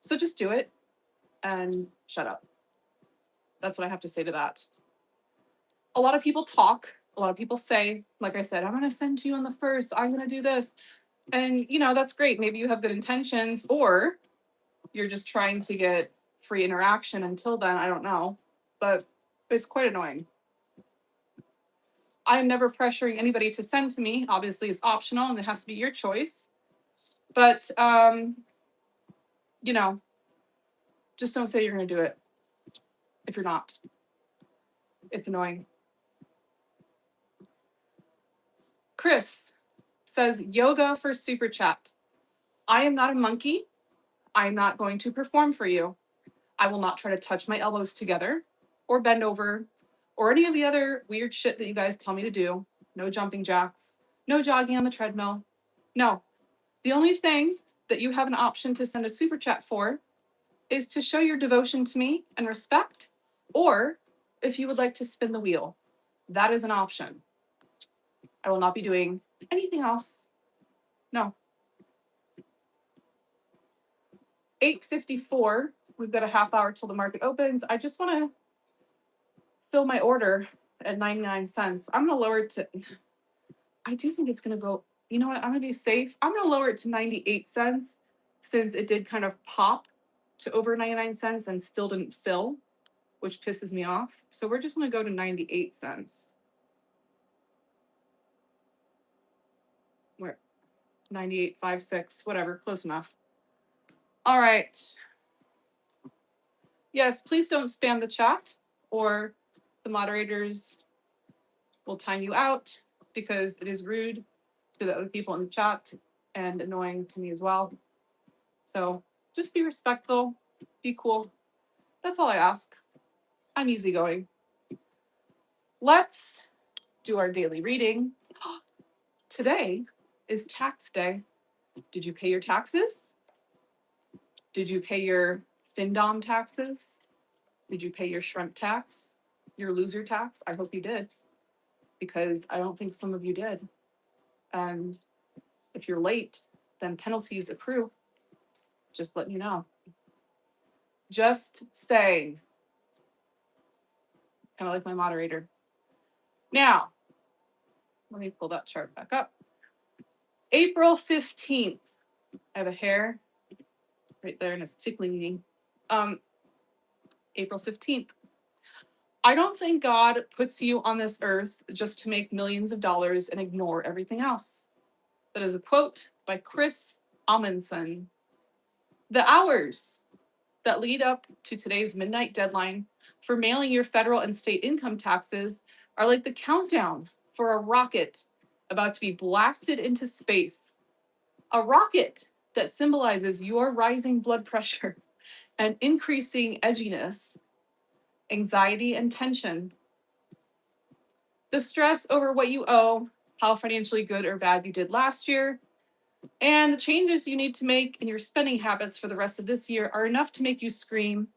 So just do it and shut up. That's what I have to say to that. A lot of people talk. A lot of people say, like I said, I'm going to send to you on the 1st. I'm going to do this. And, that's great. Maybe you have good intentions or you're just trying to get free interaction until then. I don't know. But it's quite annoying. I'm never pressuring anybody to send to me. Obviously, it's optional and it has to be your choice. But, just don't say you're going to do it if you're not. It's annoying. Chris says, yoga for super chat. I am not a monkey. I'm not going to perform for you. I will not try to touch my elbows together or bend over or any of the other weird shit that you guys tell me to do. No jumping jacks, no jogging on the treadmill. No. The only thing that you have an option to send a super chat for is to show your devotion to me and respect, or if you would like to spin the wheel. That is an option. I will not be doing anything else. No. 8:54. We've got a half hour till the market opens. I just want to fill my order at 99 cents. I'm going to lower it to, I do think it's going to go, you know what? I'm going to be safe. I'm going to lower it to 98 cents since it did kind of pop to over 99 cents and still didn't fill, which pisses me off. So we're just going to go to 98 cents. Where? 98.56, whatever, close enough. All right. Yes, please don't spam the chat or the moderators will time you out because it is rude to the other people in the chat and annoying to me as well. So just be respectful, be cool. That's all I ask. I'm easygoing. Let's do our daily reading. Today is tax day. Did you pay your taxes? Did you pay your Findom taxes? Did you pay your shrimp tax? Your loser tax? I hope you did, because I don't think some of you did. And if you're late, then penalties accrue. Just letting you know. Just saying. Kind of like my moderator. Now, let me pull that chart back up. April 15th. I have a hair right there and it's tickling me. April 15th. I don't think God puts you on this earth just to make millions of dollars and ignore everything else. That is a quote by Chris Amundsen. The hours that lead up to today's midnight deadline for mailing your federal and state income taxes are like the countdown for a rocket about to be blasted into space. A rocket that symbolizes your rising blood pressure and increasing edginess, anxiety, and tension. The stress over what you owe, how financially good or bad you did last year, and the changes you need to make in your spending habits for the rest of this year are enough to make you scream,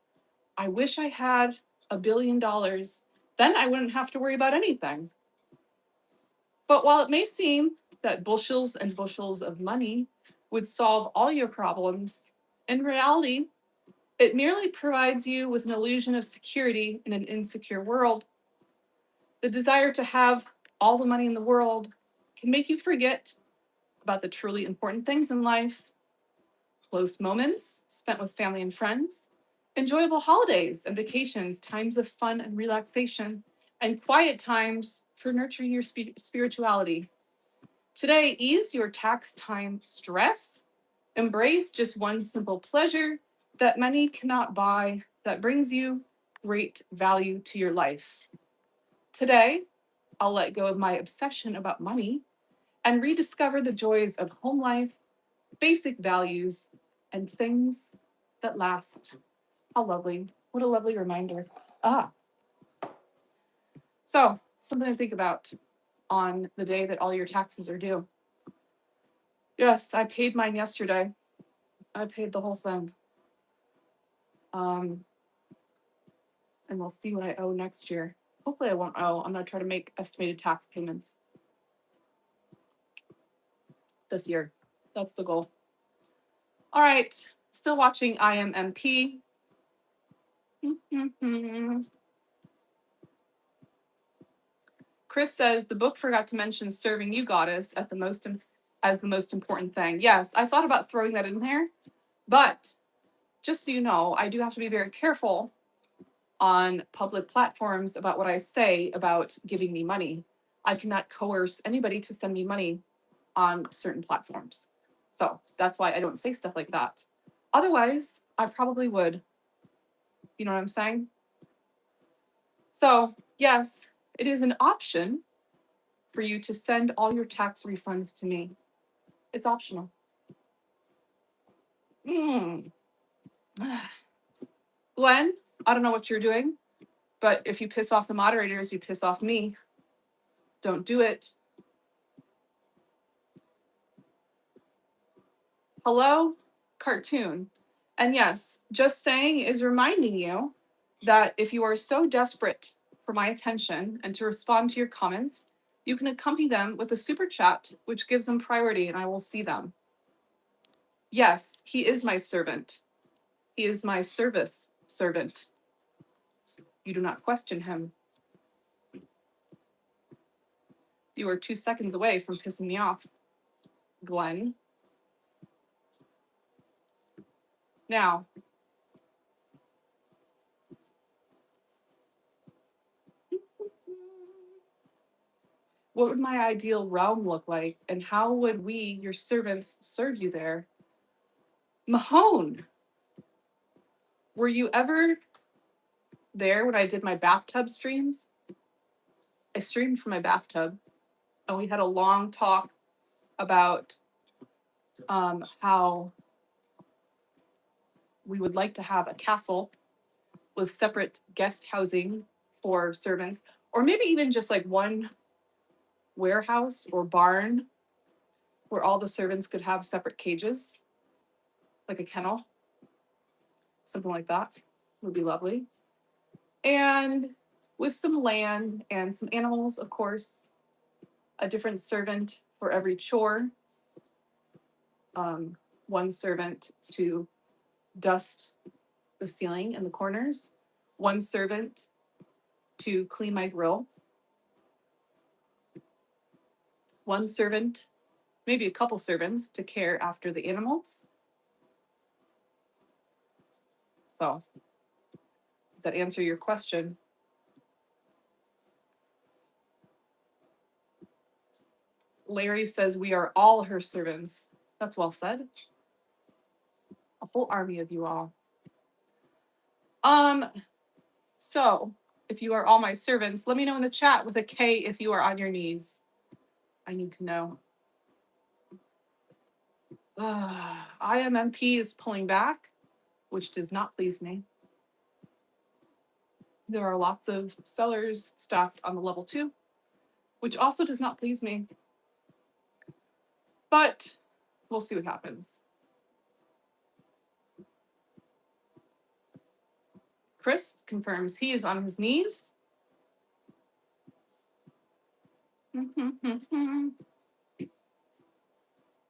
I wish I had $1 billion. Then I wouldn't have to worry about anything. But while it may seem that bushels and bushels of money would solve all your problems, in reality, it merely provides you with an illusion of security in an insecure world. The desire to have all the money in the world can make you forget about the truly important things in life, close moments spent with family and friends, enjoyable holidays and vacations, times of fun and relaxation, and quiet times for nurturing your spirituality. Today, ease your tax time stress. Embrace just one simple pleasure that money cannot buy that brings you great value to your life. Today, I'll let go of my obsession about money and rediscover the joys of home life, basic values, and things that last. How lovely. What a lovely reminder. Ah, so something to think about on the day that all your taxes are due. Yes, I paid mine yesterday. I paid the whole thing. And we'll see what I owe next year. Hopefully I won't owe. I'm going to try to make estimated tax payments this year. That's the goal. All right. Still watching IMMP. Chris says the book forgot to mention serving you, goddess, as the most important thing. Yes, I thought about throwing that in there, but just so you know, I do have to be very careful on public platforms about what I say about giving me money. I cannot coerce anybody to send me money on certain platforms. So that's why I don't say stuff like that. Otherwise, I probably would. You know what I'm saying? So, yes, it is an option for you to send all your tax refunds to me. It's optional. Glenn, I don't know what you're doing, but if you piss off the moderators, you piss off me. Don't do it. Hello, cartoon. And yes, just saying is reminding you that if you are so desperate for my attention and to respond to your comments, you can accompany them with a super chat, which gives them priority and I will see them. Yes, he is my servant. He is my service servant. You do not question him. You are 2 seconds away from pissing me off, Glenn. Now, what would my ideal realm look like, and how would we, your servants, serve you there? Mahone, were you ever there when I did my bathtub streams? I streamed from my bathtub, and we had a long talk about how we would like to have a castle with separate guest housing for servants, or maybe even just like one warehouse or barn where all the servants could have separate cages, like a kennel, something like that would be lovely. And with some land and some animals, of course, a different servant for every chore, one servant to dust the ceiling and the corners, one servant to clean my grill, one servant, maybe a couple servants to care after the animals. So, does that answer your question? Larry says we are all her servants. That's well said. A whole army of you all. So if you are all my servants. Let me know in the chat with a K if you are on your knees. I need to know. IMMP is pulling back, which does not please me. There are lots of sellers stacked on the level 2, which also does not please me. But we'll see what happens. Chris confirms he is on his knees. Get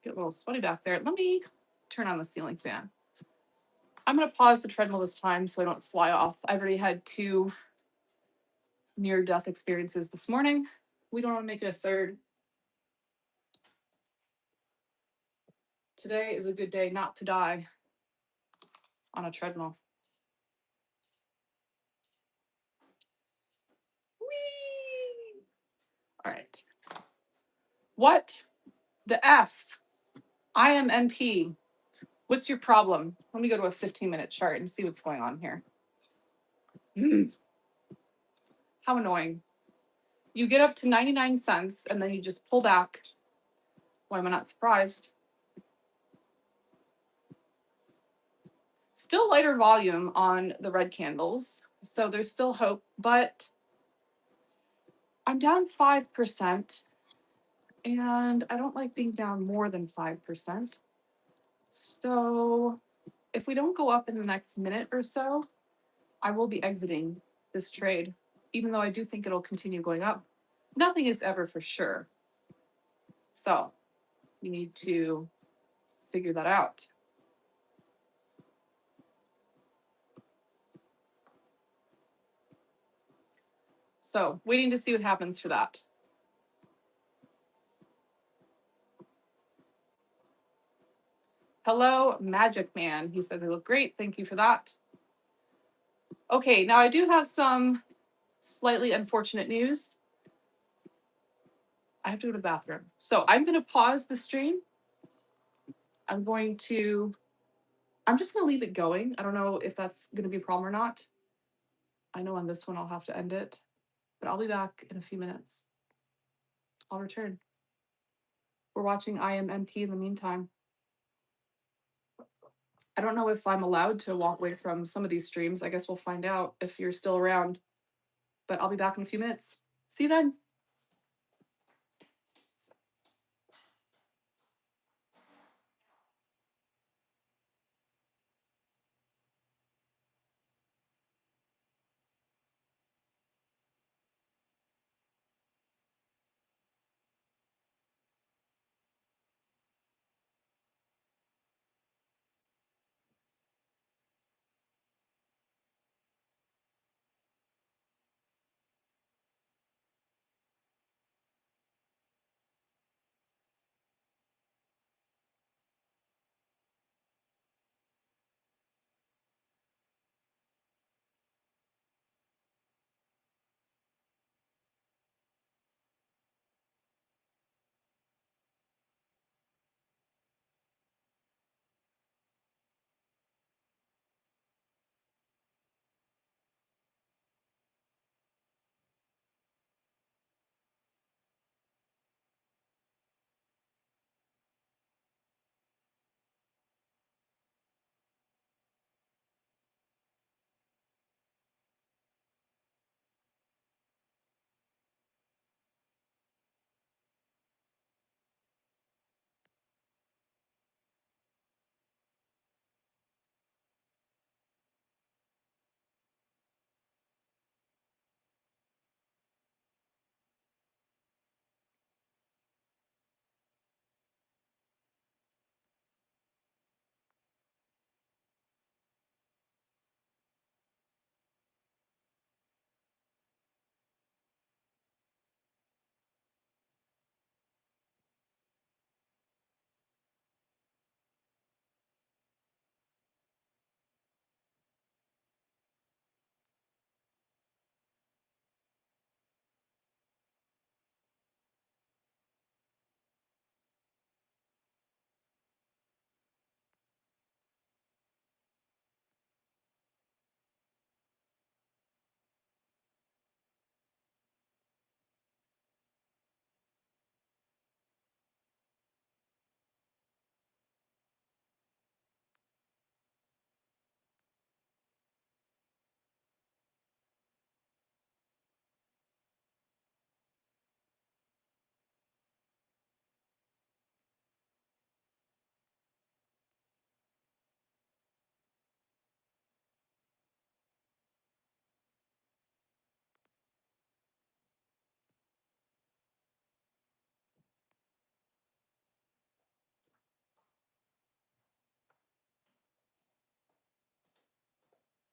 a little sweaty back there. Let me turn on the ceiling fan. I'm going to pause the treadmill this time so I don't fly off. I've already had 2 near-death experiences this morning. We don't want to make it a third. Today is a good day not to die on a treadmill. Whee! All right. What the F? IMMP. What's your problem? Let me go to a 15-minute chart and see what's going on here. How annoying. You get up to 99 cents and then you just pull back. Why am I not surprised? Still lighter volume on the red candles, so there's still hope, but I'm down 5%, and I don't like being down more than 5%. So if we don't go up in the next minute or so, I will be exiting this trade, even though I do think it'll continue going up. Nothing is ever for sure. So we need to figure that out. So waiting to see what happens for that. Hello, Magic Man. He says I look great. Thank you for that. Okay, now I do have some slightly unfortunate news. I have to go to the bathroom. So I'm going to pause the stream. I'm just going to leave it going. I don't know if that's going to be a problem or not. I know on this one I'll have to end it, but I'll be back in a few minutes. I'll return. We're watching IMMP in the meantime. I don't know if I'm allowed to walk away from some of these streams. I guess we'll find out if you're still around, but I'll be back in a few minutes. See you then.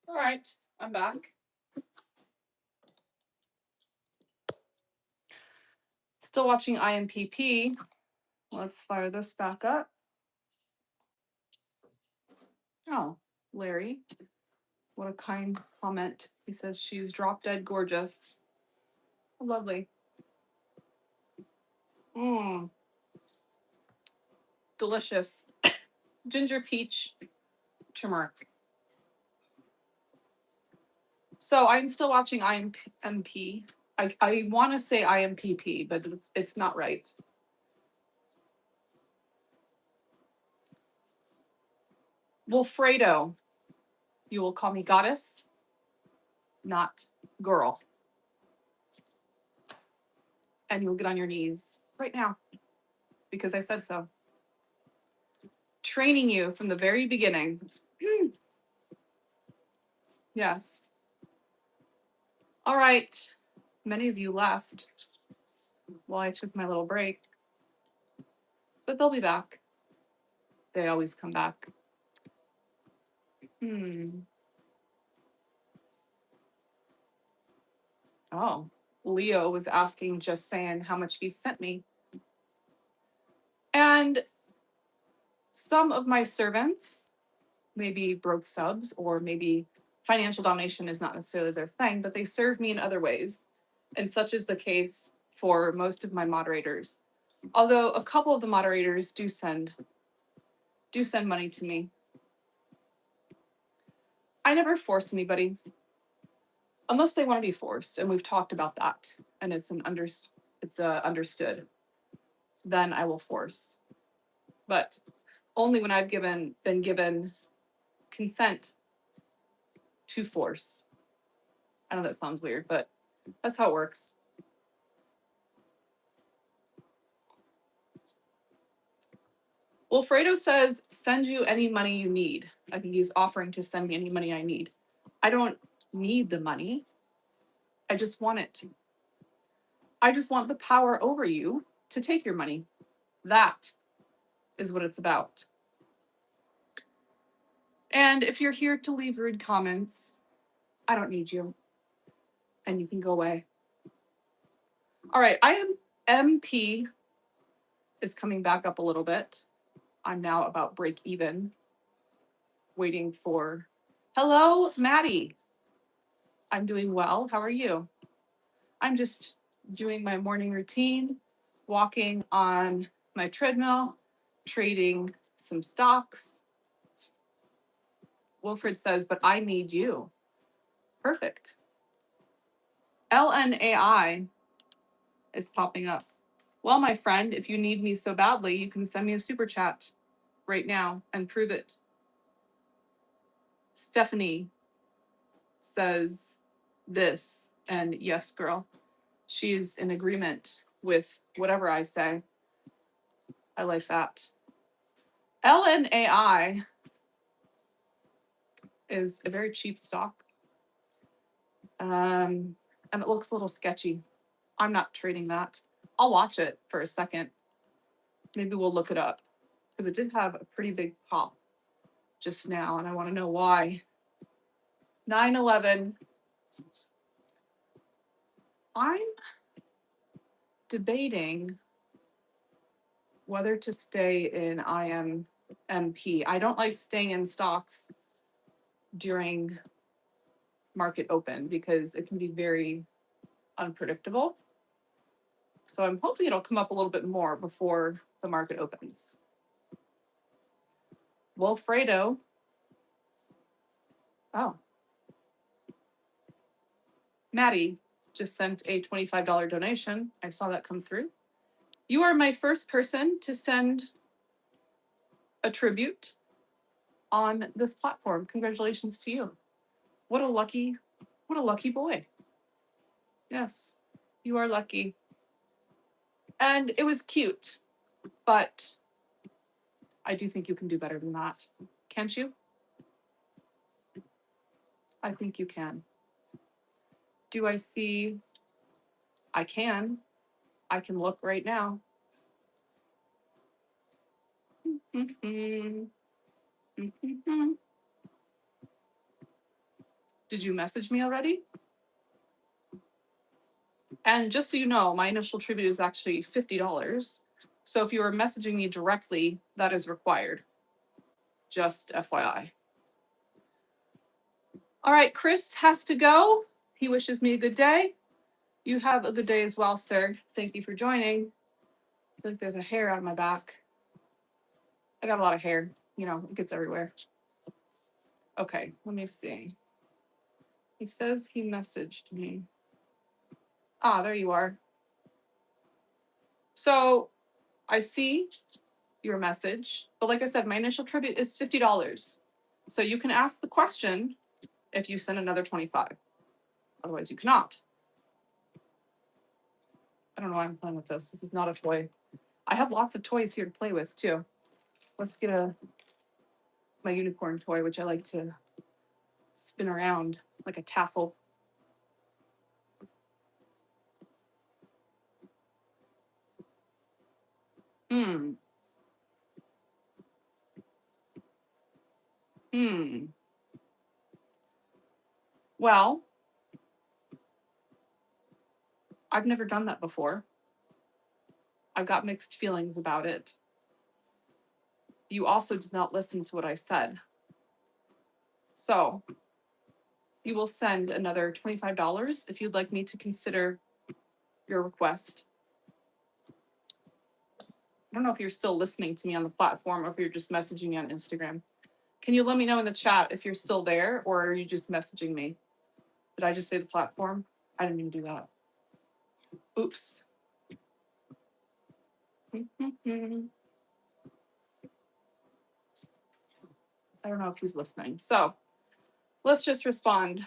All right, I'm back. Still watching IMPP. Let's fire this back up. Oh, Larry. What a kind comment. He says she's drop dead gorgeous. Lovely. Mmm. Delicious. Ginger peach turmeric. So I'm still watching IMP. I want to say IMPP, but it's not right. Wilfredo. You will call me goddess, not girl. And you'll get on your knees right now because I said so. Training you from the very beginning. Yes. All right. Many of you left while I took my little break, but they'll be back. They always come back. Oh, Leo was asking, just saying how much he sent me. And some of my servants maybe broke subs, or maybe financial domination is not necessarily their thing, but they serve me in other ways. And such is the case for most of my moderators. Although a couple of the moderators do send money to me. I never force anybody unless they want to be forced, and we've talked about that, and it's understood. Then I will force, but only when I've been given consent to force. I know that sounds weird, but that's how it works. Wilfredo says, send you any money you need. I think he's offering to send me any money I need. I don't need the money. I just want it. I just want the power over you to take your money. That is what it's about. And if you're here to leave rude comments, I don't need you. And you can go away. All right, MP is coming back up a little bit. I'm now about break even. Waiting for... Hello, Maddie. I'm doing well. How are you? I'm just doing my morning routine, walking on my treadmill, trading some stocks. Wilfred says, but I need you. Perfect. LNAI is popping up. Well, my friend, if you need me so badly, you can send me a super chat right now and prove it. Stephanie says this, and yes, girl, she's in agreement with whatever I say. I like that. LNAI is a very cheap stock. And it looks a little sketchy. I'm not trading that. I'll watch it for a second. Maybe we'll look it up because it did have a pretty big pop just now, and I want to know why. 9/11. I'm debating whether to stay in IMP. I don't like staying in stocks during market open because it can be very unpredictable. So I'm hoping it'll come up a little bit more before the market opens. Wilfredo. Oh. Maddie just sent a $25 donation. I saw that come through. You are my first person to send a tribute on this platform. Congratulations to you. What a lucky boy. Yes, you are lucky. And it was cute, but I do think you can do better than that. Can't you? I think you can. Do I see? I can. I can look right now. Did you message me already? And just so you know, my initial tribute is actually $50. So if you are messaging me directly, that is required. Just FYI. All right, Chris has to go. He wishes me a good day. You have a good day as well, sir. Thank you for joining. I feel like there's a hair on my back. I got a lot of hair. You know, it gets everywhere. Okay, let me see. He says he messaged me. Ah, there you are. So I see your message, but like I said, my initial tribute is $50. So you can ask the question if you send another 25. Otherwise, you cannot. I don't know why I'm playing with this. This is not a toy. I have lots of toys here to play with too. Let's get my unicorn toy, which I like to spin around like a tassel. Hmm. Well, I've never done that before. I've got mixed feelings about it. You also did not listen to what I said. So you will send another $25 if you'd like me to consider your request. I don't know if you're still listening to me on the platform or if you're just messaging me on Instagram. Can you let me know in the chat if you're still there or are you just messaging me? Did I just say the platform? I didn't even do that. Oops. I don't know if he's listening. So let's just respond.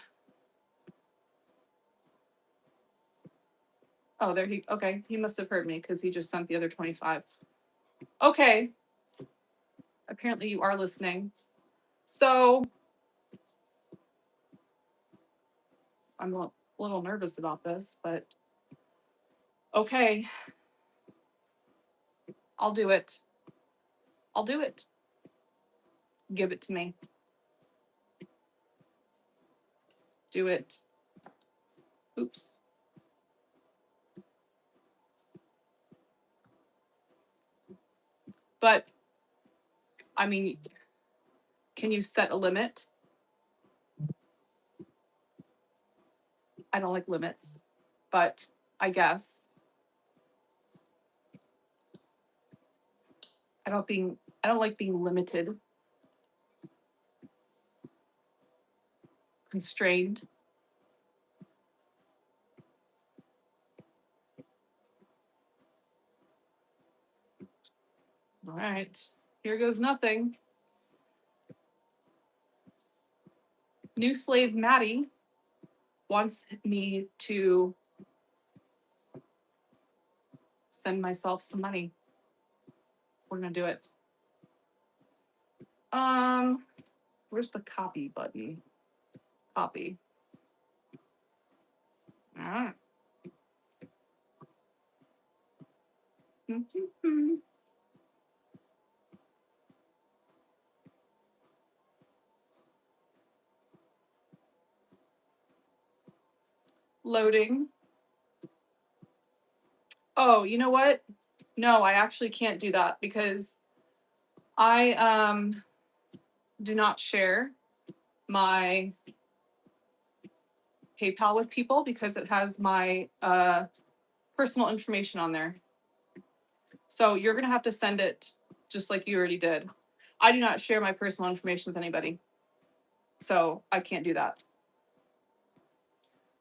Oh, okay. He must have heard me because he just sent the other 25. Okay. Apparently you are listening. So I'm a little nervous about this, but okay. I'll do it. I'll do it. Give it to me. Do it. Oops. But, I mean, can you set a limit? I don't like limits, but I guess. I don't like being limited, constrained. All right, here goes nothing. New slave Maddie wants me to send myself some money. We're gonna do it. Where's the copy button? Copy. All right. Loading. Oh, you know what? No, I actually can't do that because I do not share my PayPal with people because it has my personal information on there. So you're gonna have to send it just like you already did. I do not share my personal information with anybody. So I can't do that.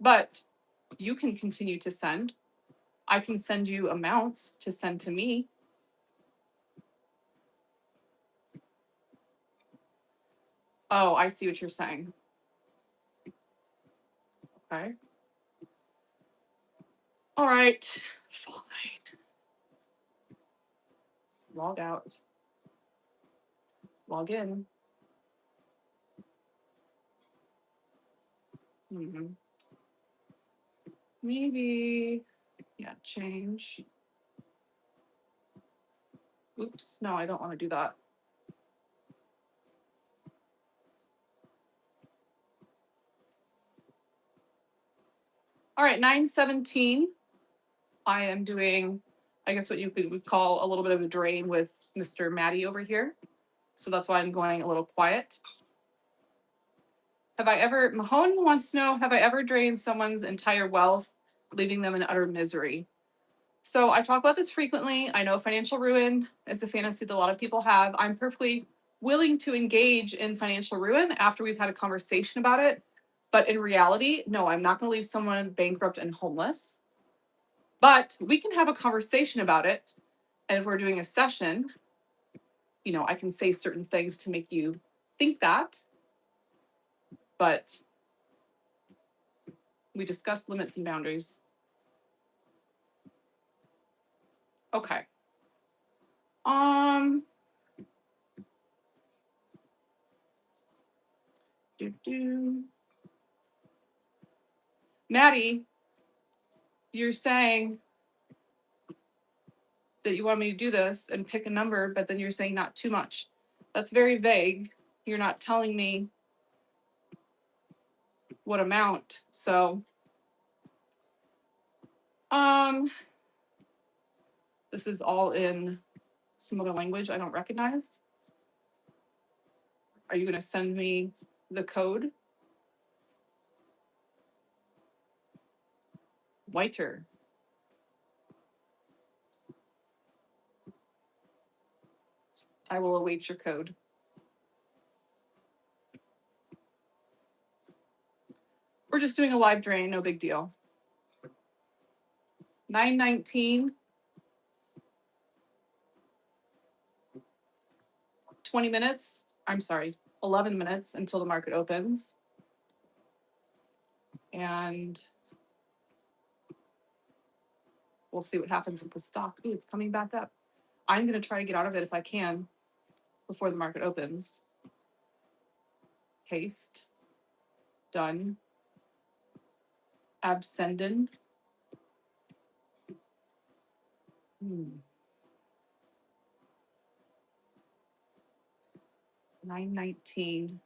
But you can continue to send. I can send you amounts to send to me. Oh, I see what you're saying. Okay. All right. Fine. Log out. Log in. Maybe, yeah, change. Oops, no, I don't want to do that. All right, 9:17. I am doing, I guess what you would call a little bit of a drain with Mr. Maddie over here. So that's why I'm going a little quiet. Mahone wants to know, have I ever drained someone's entire wealth, leaving them in utter misery? So I talk about this frequently. I know financial ruin is a fantasy that a lot of people have. I'm perfectly willing to engage in financial ruin after we've had a conversation about it. But in reality, no, I'm not going to leave someone bankrupt and homeless. But we can have a conversation about it. And if we're doing a session, I can say certain things to make you think that. But we discussed limits and boundaries. Okay. Maddie, you're saying that you want me to do this and pick a number, but then you're saying not too much. That's very vague. You're not telling me what amount. So, this is all in some other language I don't recognize. Are you going to send me the code? Whiter. I will await your code. We're just doing a live drain, no big deal. 9:19. 20 minutes. I'm sorry, 11 minutes until the market opens. And we'll see what happens with the stock. Ooh, it's coming back up. I'm going to try to get out of it if I can before the market opens. Paste. Done. Absenden. 9:19.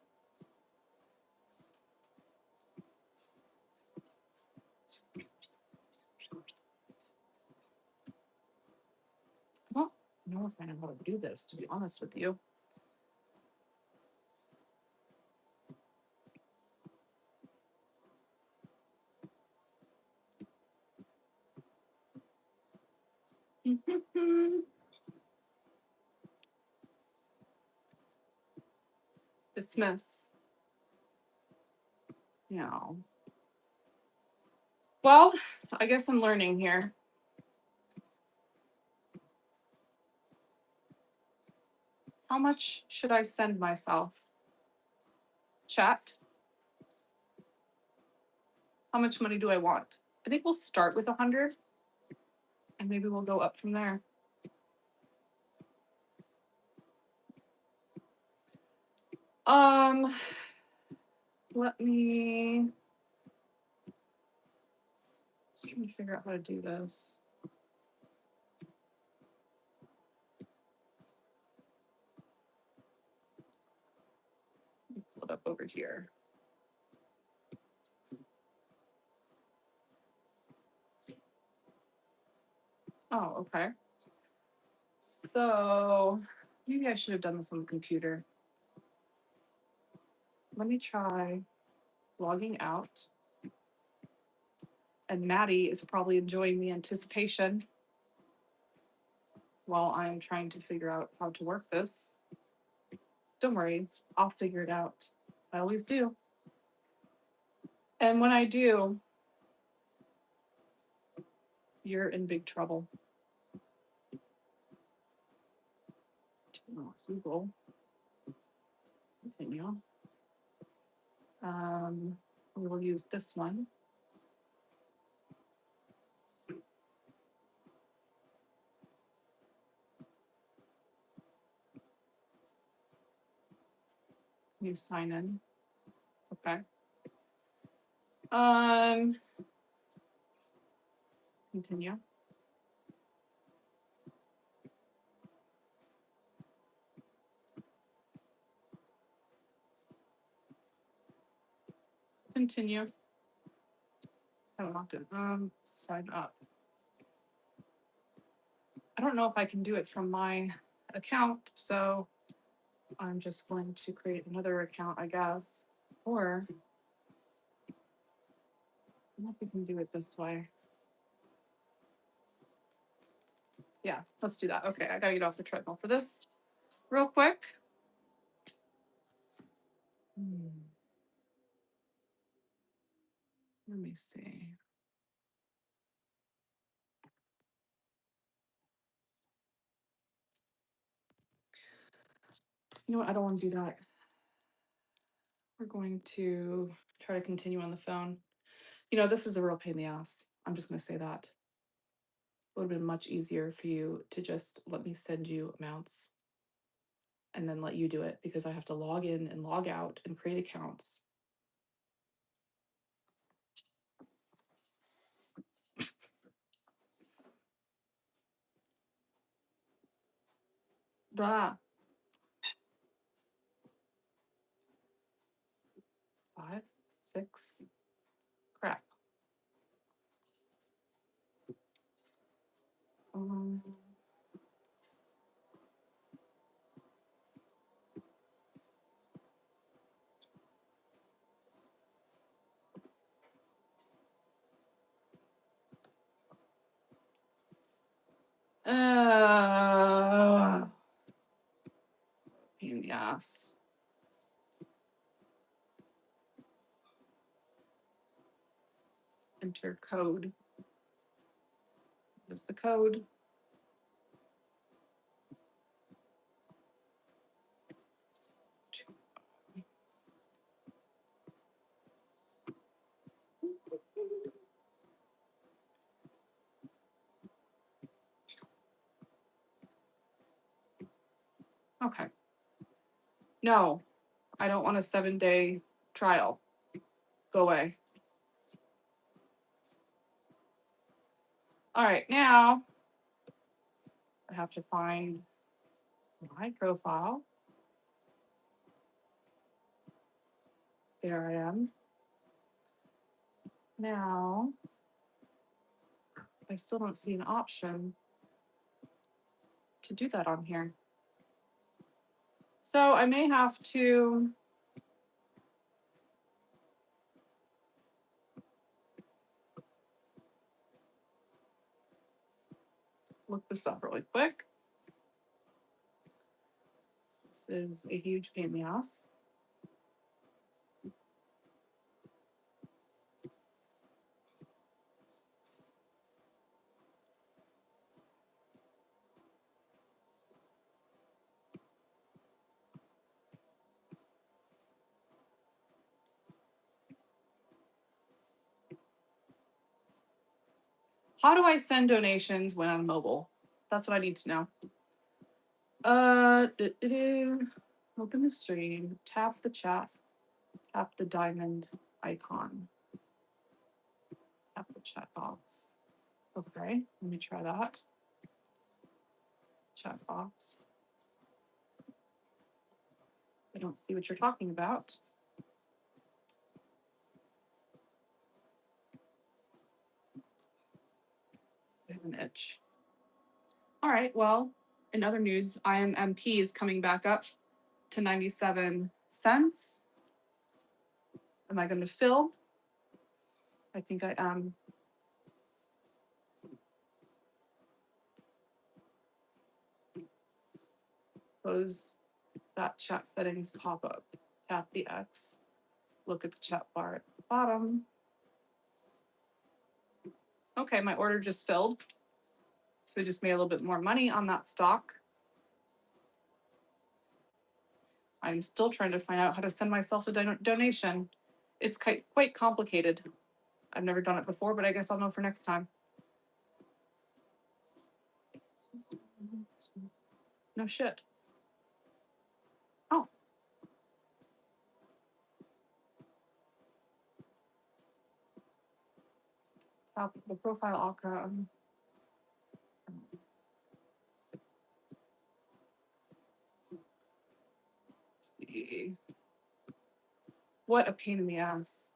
I don't know if I know how to do this, to be honest with you. Dismiss. No. Well, I guess I'm learning here. How much should I send myself? Chat. How much money do I want? I think we'll start with 100 and maybe we'll go up from there. Let me just trying to figure out how to do this. Pull it up over here. Oh, okay. So maybe I should have done this on the computer. Let me try logging out. And Maddie is probably enjoying the anticipation while I'm trying to figure out how to work this. Don't worry, I'll figure it out. I always do. And when I do, you're in big trouble. Oh, Google. Continue. We will use this one. New sign in. Okay. Continue. Continue. haven't logged in. Sign up. I don't know if I can do it from my account, so I'm just going to create another account, I guess. Or I don't know if we can do it this way. Yeah, let's do that. Okay, I gotta get off the treadmill for this real quick. Let me see. You know what? I don't want to do that. We're going to try to continue on the phone. You know, this is a real pain in the ass. I'm just going to say that. It would have been much easier for you to just let me send you amounts and then let you do it, because I have to log in and log out and create accounts. Blah. 5, 6. Crap. Um, pain in the ass. Enter code. There's the code. Okay. No, I don't want a 7-day trial. Go away. All right, now I have to find my profile. There I am. Now, I still don't see an option to do that on here. So I may have to look this up really quick. This is a huge pain in the ass. How do I send donations when I'm mobile? That's what I need to know. Open the stream, tap the chat, tap the diamond icon, tap the chat box. Okay, let me try that. Chat box. I don't see what you're talking about. I have an itch. All right, well, in other news, IMMP is coming back up to 97 cents. Am I going to fill? I think I am. Close that chat settings pop up. Tap the X. Look at the chat bar at the bottom. Okay, my order just filled. So we just made a little bit more money on that stock. I'm still trying to find out how to send myself a donation. It's quite complicated. I've never done it before, but I guess I'll know for next time. No shit. Oh. Top of the profile icon. What a pain in the ass.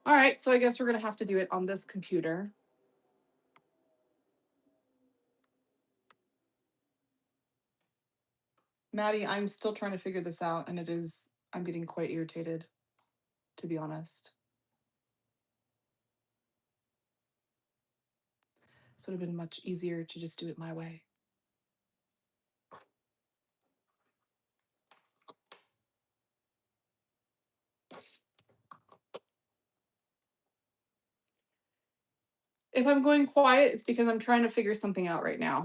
All right, so I guess we're going to have to do it on this computer. Maddie, I'm still trying to figure this out, and I'm getting quite irritated, to be honest. So it would have been much easier to just do it my way. If I'm going quiet, it's because I'm trying to figure something out right now.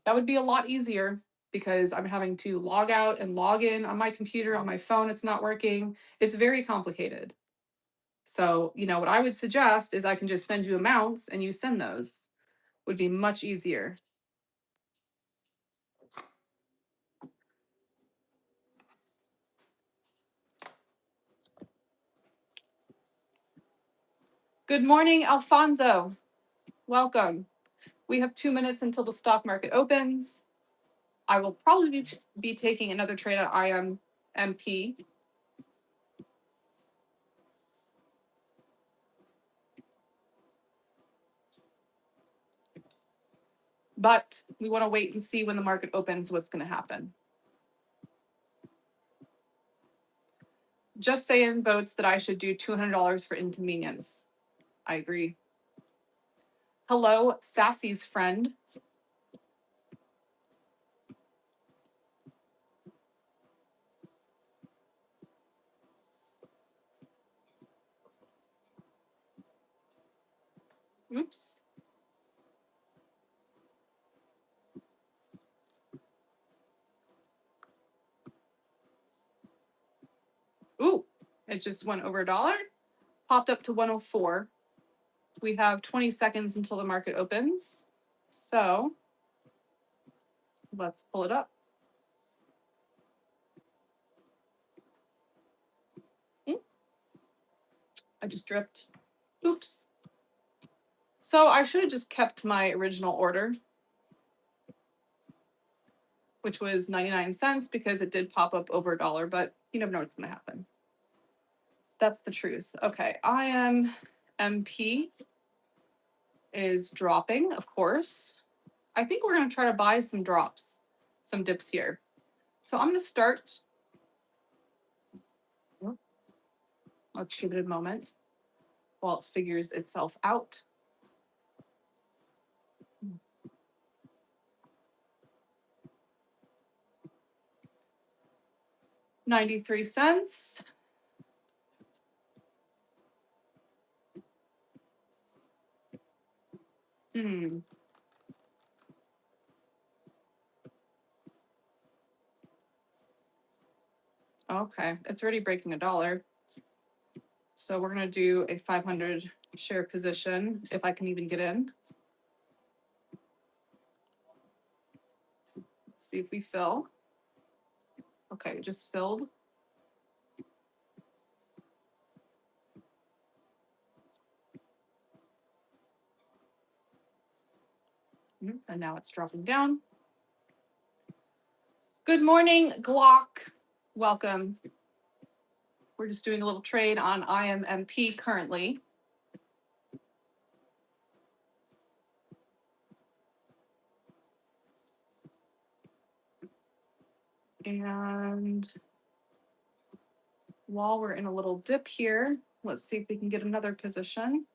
That would be a lot easier because I'm having to log out and log in on my computer, on my phone, it's not working. It's very complicated. So, what I would suggest is I can just send you amounts and you send those. Would be much easier. Good morning, Alfonso. Welcome. We have 2 minutes until the stock market opens. I will probably be taking another trade at IMMP. But we want to wait and see when the market opens what's going to happen. Just saying votes that I should do $200 for inconvenience. I agree. Hello, Sassy's friend. Oops. Ooh, it just went over $1. Popped up to 104. We have 20 seconds until the market opens. So let's pull it up. I just dripped. Oops. So I should have just kept my original order, which was 99 cents because it did pop up over $1, but you never know what's going to happen. That's the truth. Okay, IMMP is dropping, of course. I think we're going to try to buy some drops, some dips here. So I'm going to start. Let's give it a moment while it figures itself out. $0.93. Okay, it's already breaking $1. So we're going to do a 500 share position if I can even get in. Let's see if we fill. Okay, it just filled. And now it's dropping down. Good morning, Glock. Welcome. We're just doing a little trade on IMMP currently. And while we're in a little dip here, let's see if we can get another position.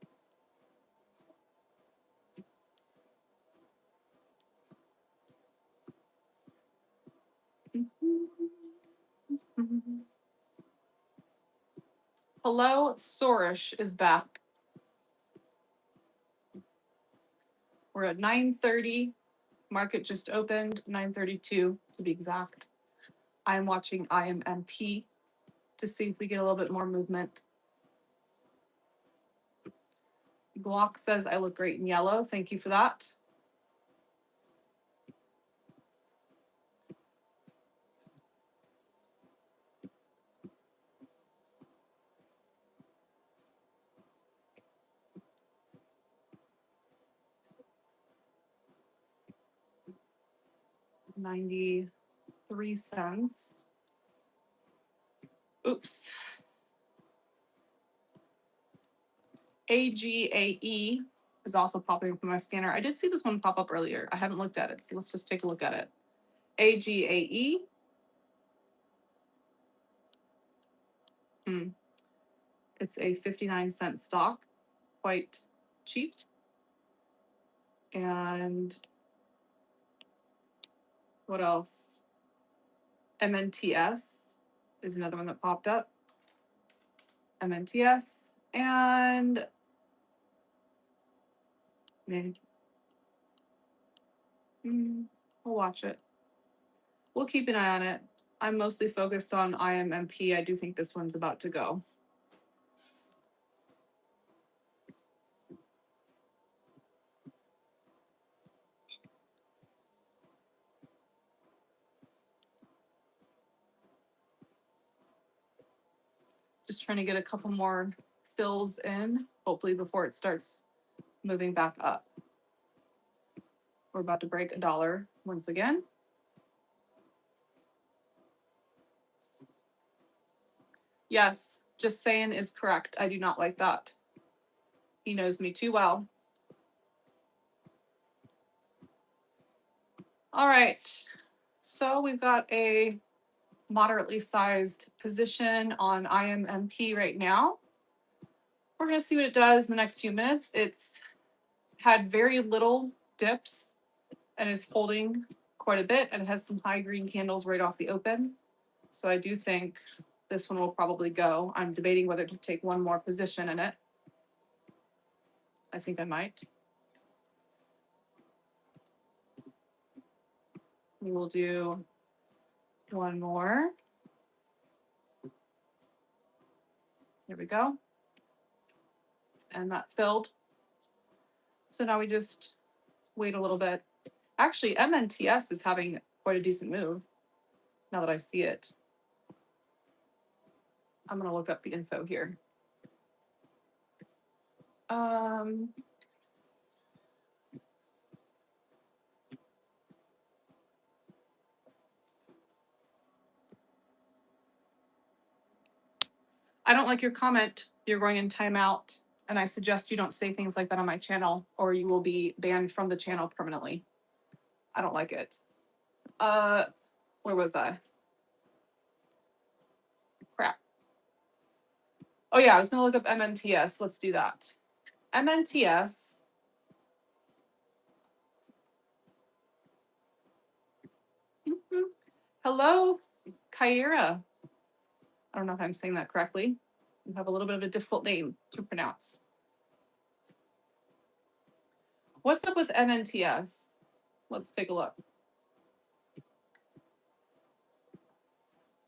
Hello, Sorish is back. We're at 9:30. Market just opened, 9:32 to be exact. I'm watching IMMP to see if we get a little bit more movement. Glock says I look great in yellow. Thank you for that. 93 cents. Oops. AGAE is also popping up in my scanner. I did see this one pop up earlier. I haven't looked at it, so let's just take a look at it. AGAE. It's a 59-cent stock, quite cheap. And what else? MNTS is another one that popped up. MNTS and we'll watch it. We'll keep an eye on it. I'm mostly focused on IMMP. I do think this one's about to go. Just trying to get a couple more fills in, hopefully before it starts moving back up. We're about to break $1 once again. Yes, just saying is correct. I do not like that. He knows me too well. All right, so we've got a moderately sized position on IMMP right now. We're going to see what it does in the next few minutes. It's had very little dips and is holding quite a bit, and it has some high green candles right off the open. So I do think this one will probably go. I'm debating whether to take one more position in it. I think I might. We will do one more. There we go. And that filled. So now we just wait a little bit. Actually, MNTS is having quite a decent move now that I see it. I'm going to look up the info here. I don't like your comment. You're going in timeout, and I suggest you don't say things like that on my channel, or you will be banned from the channel permanently. I don't like it. Where was I? Crap. Oh yeah, I was gonna look up MNTS. Let's do that. MNTS. Hello, Kyra. I don't know if I'm saying that correctly. You have a little bit of a difficult name to pronounce. What's up with MNTS? Let's take a look.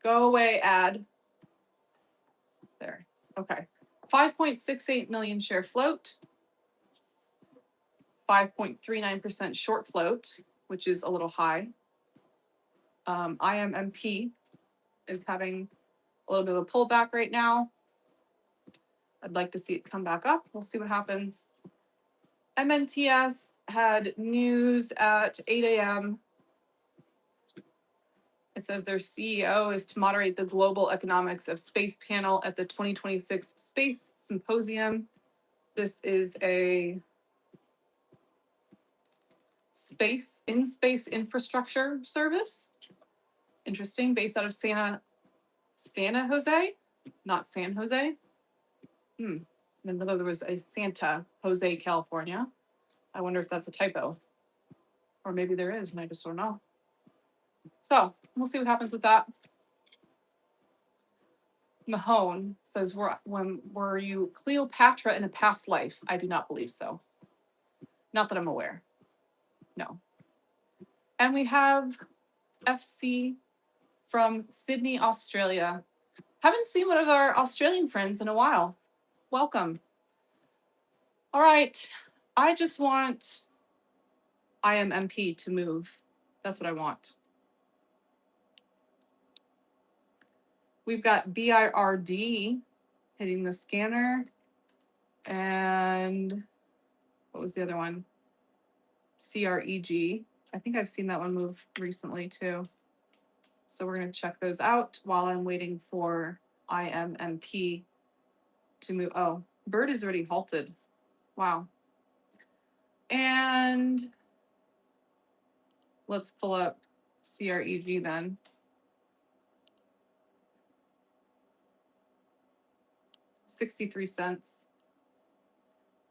Go away, ad. There. Okay. 5.68 million share float. 5.39% short float, which is a little high. IMMP is having a little bit of a pullback right now. I'd like to see it come back up. We'll see what happens. MNTS had news at 8 a.m. It says their CEO is to moderate the global economics of space panel at the 2026 Space Symposium. This is a space infrastructure service. Interesting, based out of San Jose, not San Jose. I didn't know there was a Santa Jose, California. I wonder if that's a typo. Or maybe there is, and I just don't know. So we'll see what happens with that. Mahone says, were you Cleopatra in a past life? I do not believe so. Not that I'm aware. No. And we have FC from Sydney, Australia. Haven't seen one of our Australian friends in a while. Welcome. All right. I just want IMMP to move. That's what I want. We've got BIRD hitting the scanner. And what was the other one? CREG. I think I've seen that one move recently too. So we're going to check those out while I'm waiting for IMMP to move. Oh, Bird is already halted. Wow. And let's pull up CREG then. $0.63.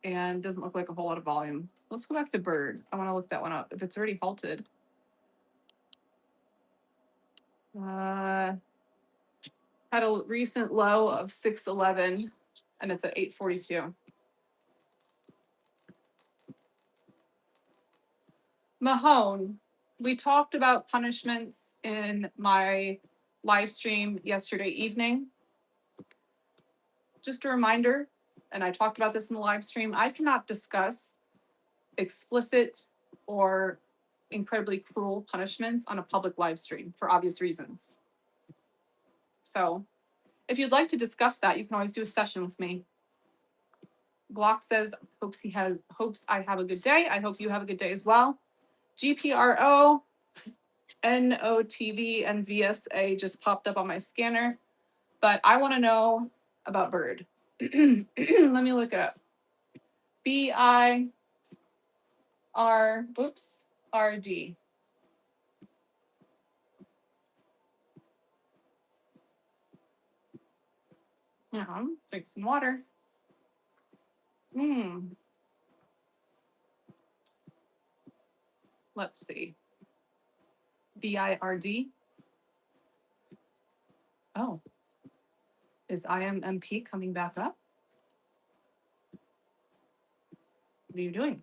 And doesn't look like a whole lot of volume. Let's go back to Bird. I want to look that one up. If it's already halted. Had a recent low of 611 and it's at 842. Mahone, we talked about punishments in my live stream yesterday evening. Just a reminder, and I talked about this in the live stream, I cannot discuss explicit or incredibly cruel punishments on a public live stream for obvious reasons. So if you'd like to discuss that, you can always do a session with me. Glock says, hopes I have a good day. I hope you have a good day as well. GPRO, NOTV, and VSA just popped up on my scanner, but I want to know about Bird. Let me look it up. RD. Yeah, drink some water. Let's see. BIRD. Oh, is IMMP coming back up? What are you doing?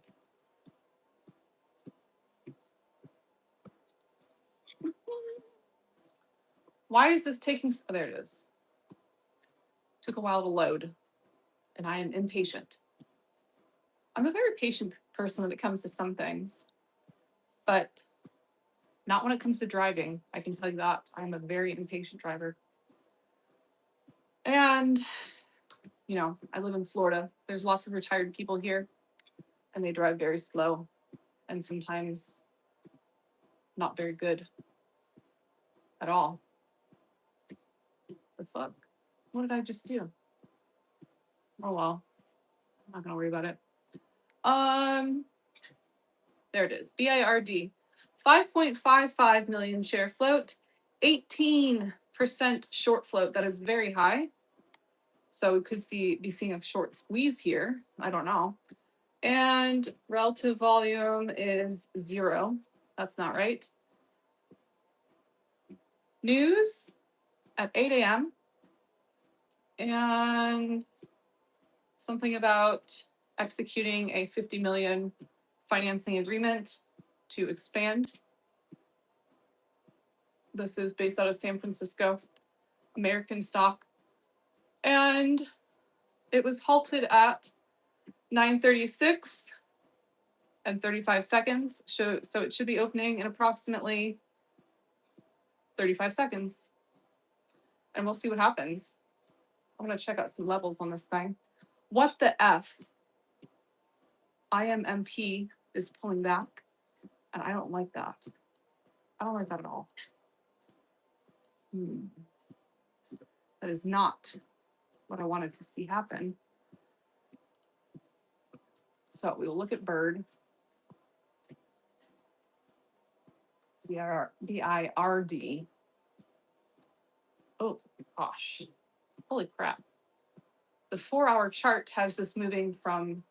Why is this taking? Oh, there it is. Took a while to load, and I am impatient. I'm a very patient person when it comes to some things, but not when it comes to driving. I can tell you that. I'm a very impatient driver. And, you know, I live in Florida. There's lots of retired people here, and they drive very slow and sometimes not very good at all. The fuck? What did I just do? Oh, well. I'm not going to worry about it. There it is. BIRD. 5.55 million share float. 18% short float. That is very high. So we could be seeing a short squeeze here. I don't know. And relative volume is 0. That's not right. News at 8 a.m. And something about executing a 50 million financing agreement to expand. This is based out of San Francisco, American stock. And it was halted at 9:36 and 35 seconds. So it should be opening in approximately 35 seconds. And we'll see what happens. I'm going to check out some levels on this thing. What the F? IMMP is pulling back. And I don't like that. I don't like that at all. That is not what I wanted to see happen. So we will look at Bird. BIRD. Oh, gosh. Holy crap. The 4-hour chart has this moving from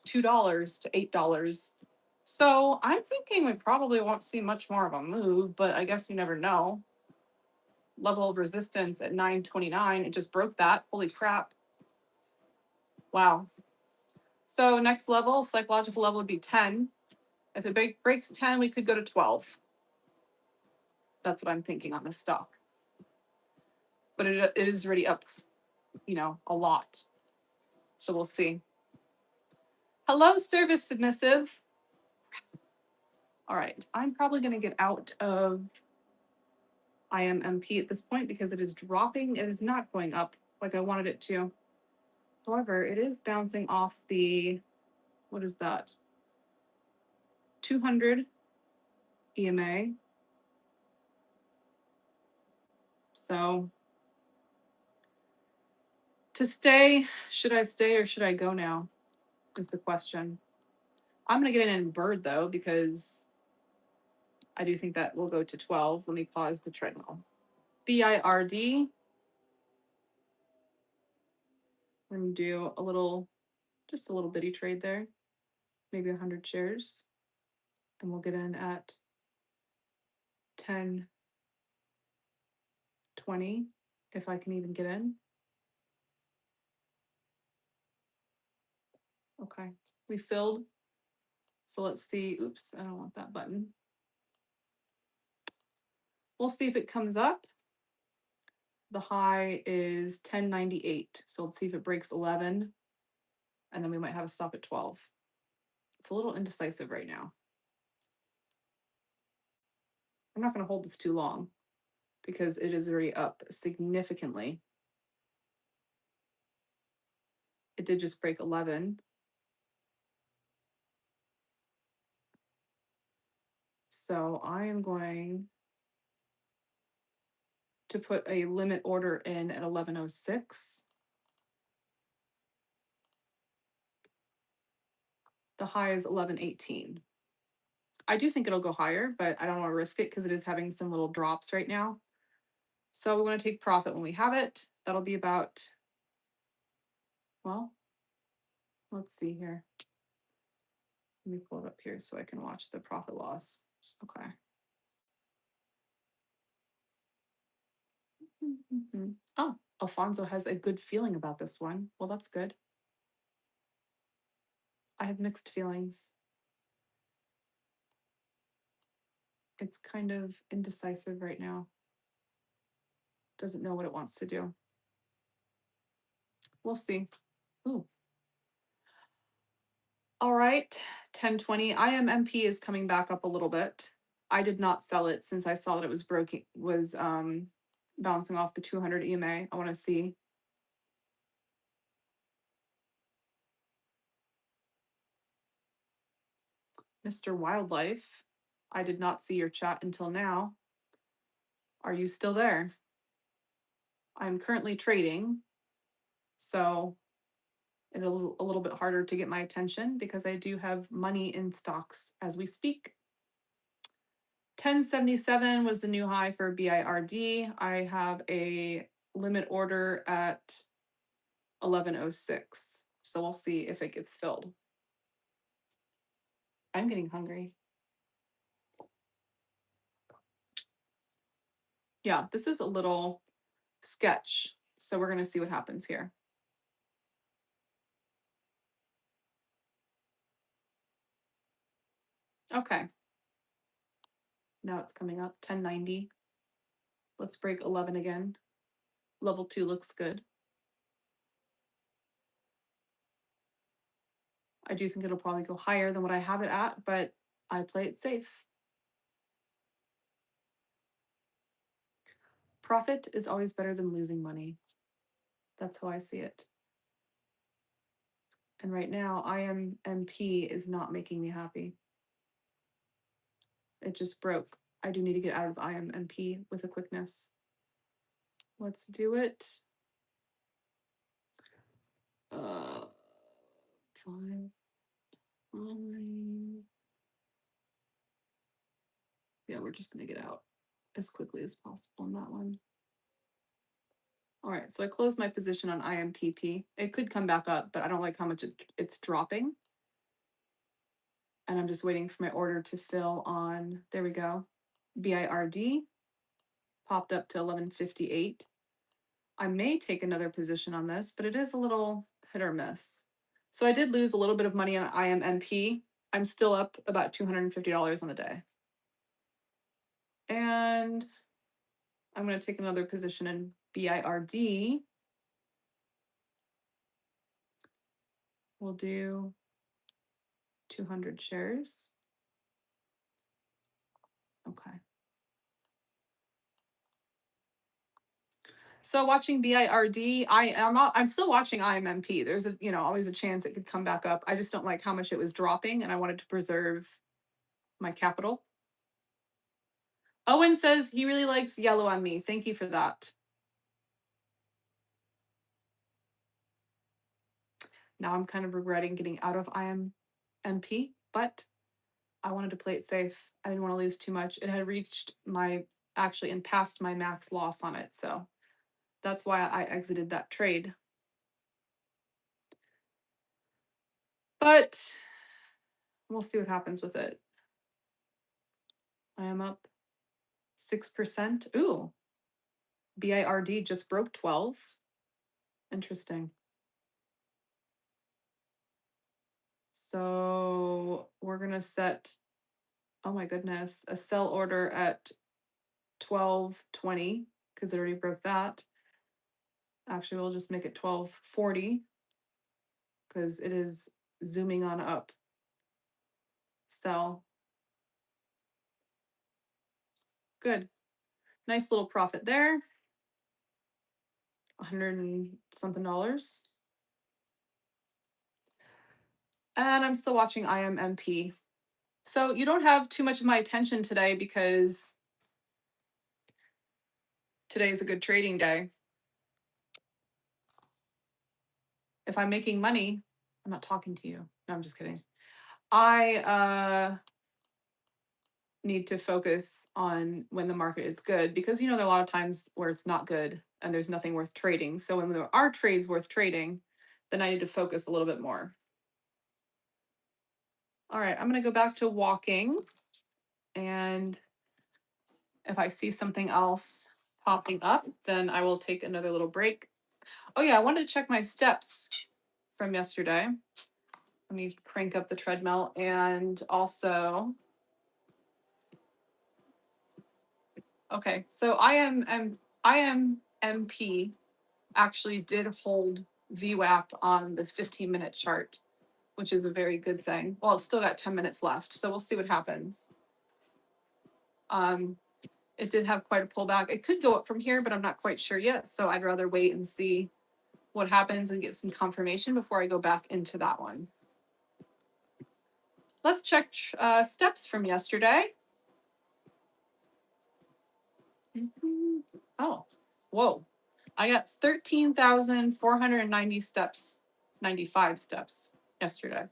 $2 to $8. So I'm thinking we probably won't see much more of a move, but I guess you never know. Level of resistance at 929. It just broke that. Holy crap. Wow. So next level, psychological level would be 10. If it breaks 10, we could go to 12. That's what I'm thinking on this stock. But it is already up, a lot. So we'll see. Hello, service submissive. All right, I'm probably going to get out of IMMP at this point because it is dropping. It is not going up like I wanted it to. However, it is bouncing off the, what is that? 200 EMA. So to stay, should I stay or should I go now? Is the question. I'm going to get in bird though, because I do think that will go to 12. Let me pause the treadmill. BIRD. We're going to do a little, just a little bitty trade there. Maybe 100 shares. And we'll get in at 10, 20, if I can even get in. Okay, we filled. So let's see. Oops, I don't want that button. We'll see if it comes up. The high is 1098. So let's see if it breaks 11. And then we might have a stop at 12. It's a little indecisive right now. I'm not going to hold this too long because it is already up significantly. It did just break 11. So I am going to put a limit order in at 1106. The high is 1118. I do think it'll go higher, but I don't want to risk it because it is having some little drops right now. So we want to take profit when we have it. That'll be about, well, let's see here. Let me pull it up here so I can watch the profit loss. Okay. Oh, Alfonso has a good feeling about this one. Well, that's good. I have mixed feelings. It's kind of indecisive right now. Doesn't know what it wants to do. We'll see. Ooh. All right, 1020. IMMP is coming back up a little bit. I did not sell it since I saw that it was bouncing off the 200 EMA. I want to see. Mr. Wildlife, I did not see your chat until now. Are you still there? I'm currently trading, so it is a little bit harder to get my attention because I do have money in stocks as we speak. 1077 was the new high for BIRD. I have a limit order at 1106. So we'll see if it gets filled. I'm getting hungry. Yeah, this is a little sketch. So we're going to see what happens here. Okay. Now it's coming up, 1090. Let's break 11 again. Level 2 looks good. I do think it'll probably go higher than what I have it at, but I play it safe. Profit is always better than losing money. That's how I see it. And right now, IMMP is not making me happy. It just broke. I do need to get out of IMMP with a quickness. Let's do it. 5, 9. Yeah, we're just going to get out as quickly as possible on that one. All right, so I closed my position on IMPP. It could come back up, but I don't like how much it's dropping. And I'm just waiting for my order to fill on, there we go, BIRD. Popped up to 1158. I may take another position on this, but it is a little hit or miss. So I did lose a little bit of money on IMMP. I'm still up about $250 on the day. And I'm going to take another position in BIRD. We'll do 200 shares. Okay. So watching BIRD, I'm still watching IMMP. There's always a chance it could come back up. I just don't like how much it was dropping, and I wanted to preserve my capital. Owen says he really likes yellow on me. Thank you for that. Now I'm kind of regretting getting out of IMP, but I wanted to play it safe. I didn't want to lose too much. It had reached actually and past my max loss on it. So that's why I exited that trade. But we'll see what happens with it. I am up 6%. Ooh, BIRD just broke 12. Interesting. So we're going to set, oh my goodness, a sell order at 12.20 because it already broke that. Actually, we'll just make it 12.40 because it is zooming on up. Sell. Good. Nice little profit there. 100 and something dollars. And I'm still watching IMMP. So you don't have too much of my attention today because today is a good trading day. If I'm making money, I'm not talking to you. No, I'm just kidding. I need to focus on when the market is good because, there are a lot of times where it's not good and there's nothing worth trading. So when there are trades worth trading, then I need to focus a little bit more. All right, I'm going to go back to walking. And if I see something else popping up, then I will take another little break. Oh yeah, I wanted to check my steps from yesterday. Let me crank up the treadmill and also, okay, so IMMP actually did hold VWAP on the 15-minute chart, which is a very good thing. Well, it's still got 10 minutes left, so we'll see what happens. It did have quite a pullback. It could go up from here, but I'm not quite sure yet, so I'd rather wait and see what happens and get some confirmation before I go back into that one. Let's check steps from yesterday. Oh, whoa. I got 13,490 steps, 95 steps yesterday.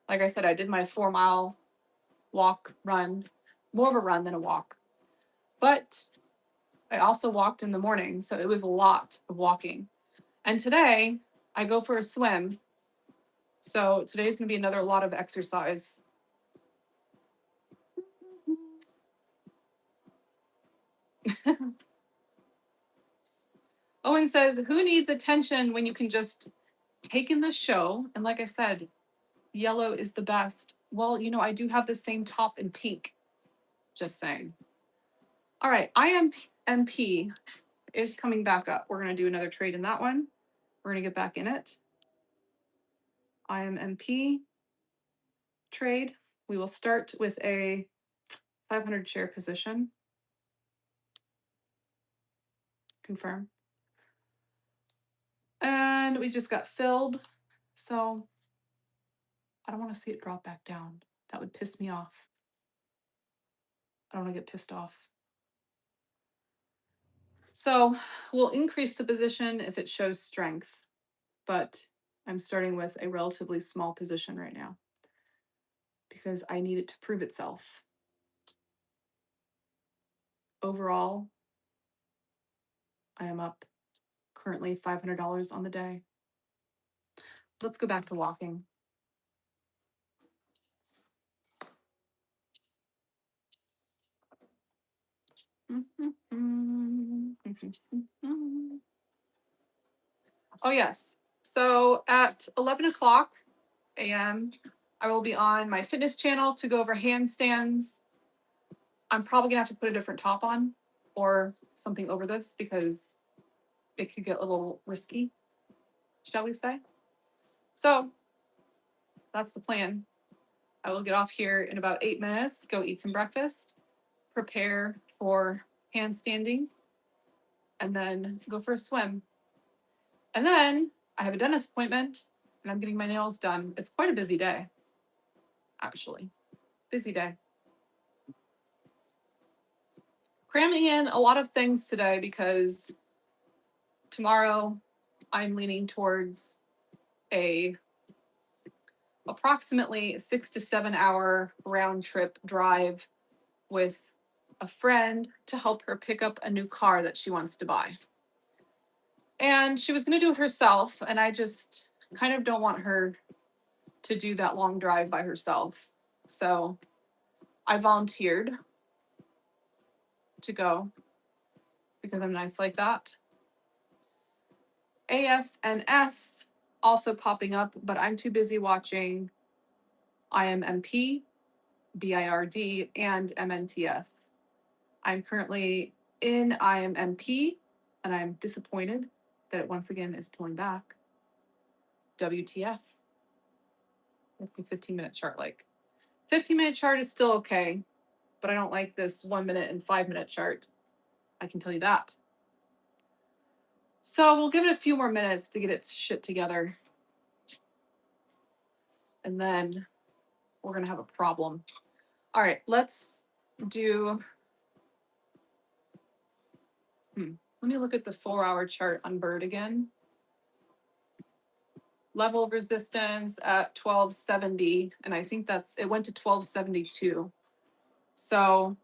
Like I said, I did my 4-mile walk, run, more of a run than a walk. But I also walked in the morning, so it was a lot of walking. And today, I go for a swim. So today's going to be another lot of exercise. Owen says, who needs attention when you can just take in the show? And like I said, yellow is the best. Well, I do have the same top in pink. Just saying. All right, IMP is coming back up. We're going to do another trade in that one. We're going to get back in it. IMP trade. We will start with a 500 share position. Confirm. And we just got filled. So I don't want to see it drop back down. That would piss me off. I don't want to get pissed off. So we'll increase the position if it shows strength, but I'm starting with a relatively small position right now because I need it to prove itself. Overall, I am up currently $500 on the day. Let's go back to walking. Oh, yes. So at 11 o'clock a.m., I will be on my fitness channel to go over handstands. I'm probably going to have to put a different top on or something over this because it could get a little risky, shall we say. So that's the plan. I will get off here in about 8 minutes, go eat some breakfast, prepare for handstanding, and then go for a swim. And then I have a dentist appointment and I'm getting my nails done. It's quite a busy day, actually. Busy day. Cramming in a lot of things today because tomorrow I'm leaning towards a approximately 6 to 7 hour round trip drive with a friend to help her pick up a new car that she wants to buy. And she was going to do it herself, and I just kind of don't want her to do that long drive by herself. So I volunteered to go because I'm nice like that. ASNS also popping up, but I'm too busy watching IMMP, BIRD, and MNTS. I'm currently in IMMP, and I'm disappointed that it once again is pulling back. WTF. What's the 15-minute chart like? 15-minute chart is still okay, but I don't like this 1 minute and 5 minute chart. I can tell you that. So we'll give it a few more minutes to get its shit together. And then we're going to have a problem. All right, let's do... Let me look at the 4-hour chart on Bird again. Level of resistance at 1270, and I think it went to 1272. So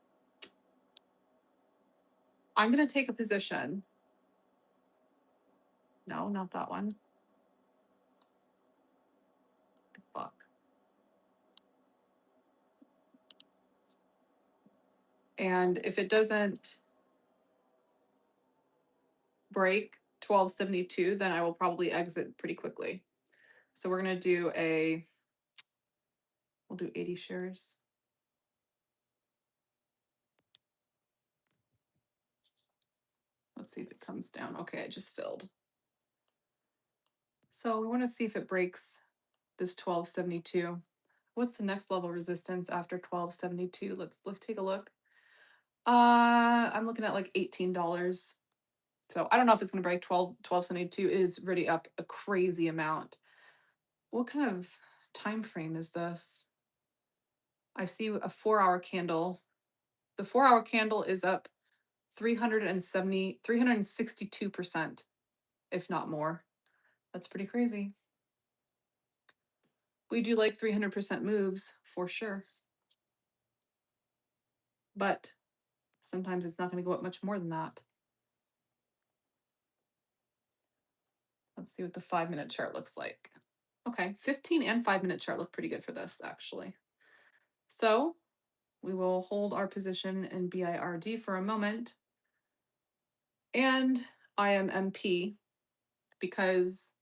I'm going to take a position. No, not that one. Fuck. And if it doesn't break 1272, then I will probably exit pretty quickly. So we're going to do we'll do 80 shares. Let's see if it comes down. Okay, it just filled. So we want to see if it breaks this 1272. What's the next level resistance after 1272? Let's take a look. I'm looking at like $18. So I don't know if it's going to break 1272. It is really up a crazy amount. What kind of time frame is this? I see a 4-hour candle. The 4-hour candle is up 362%, if not more. That's pretty crazy. We do like 300% moves for sure. But sometimes it's not going to go up much more than that. Let's see what the 5-minute chart looks like. Okay, 15 and 5-minute chart look pretty good for this, actually. So we will hold our position in BIRD for a moment and IMMP because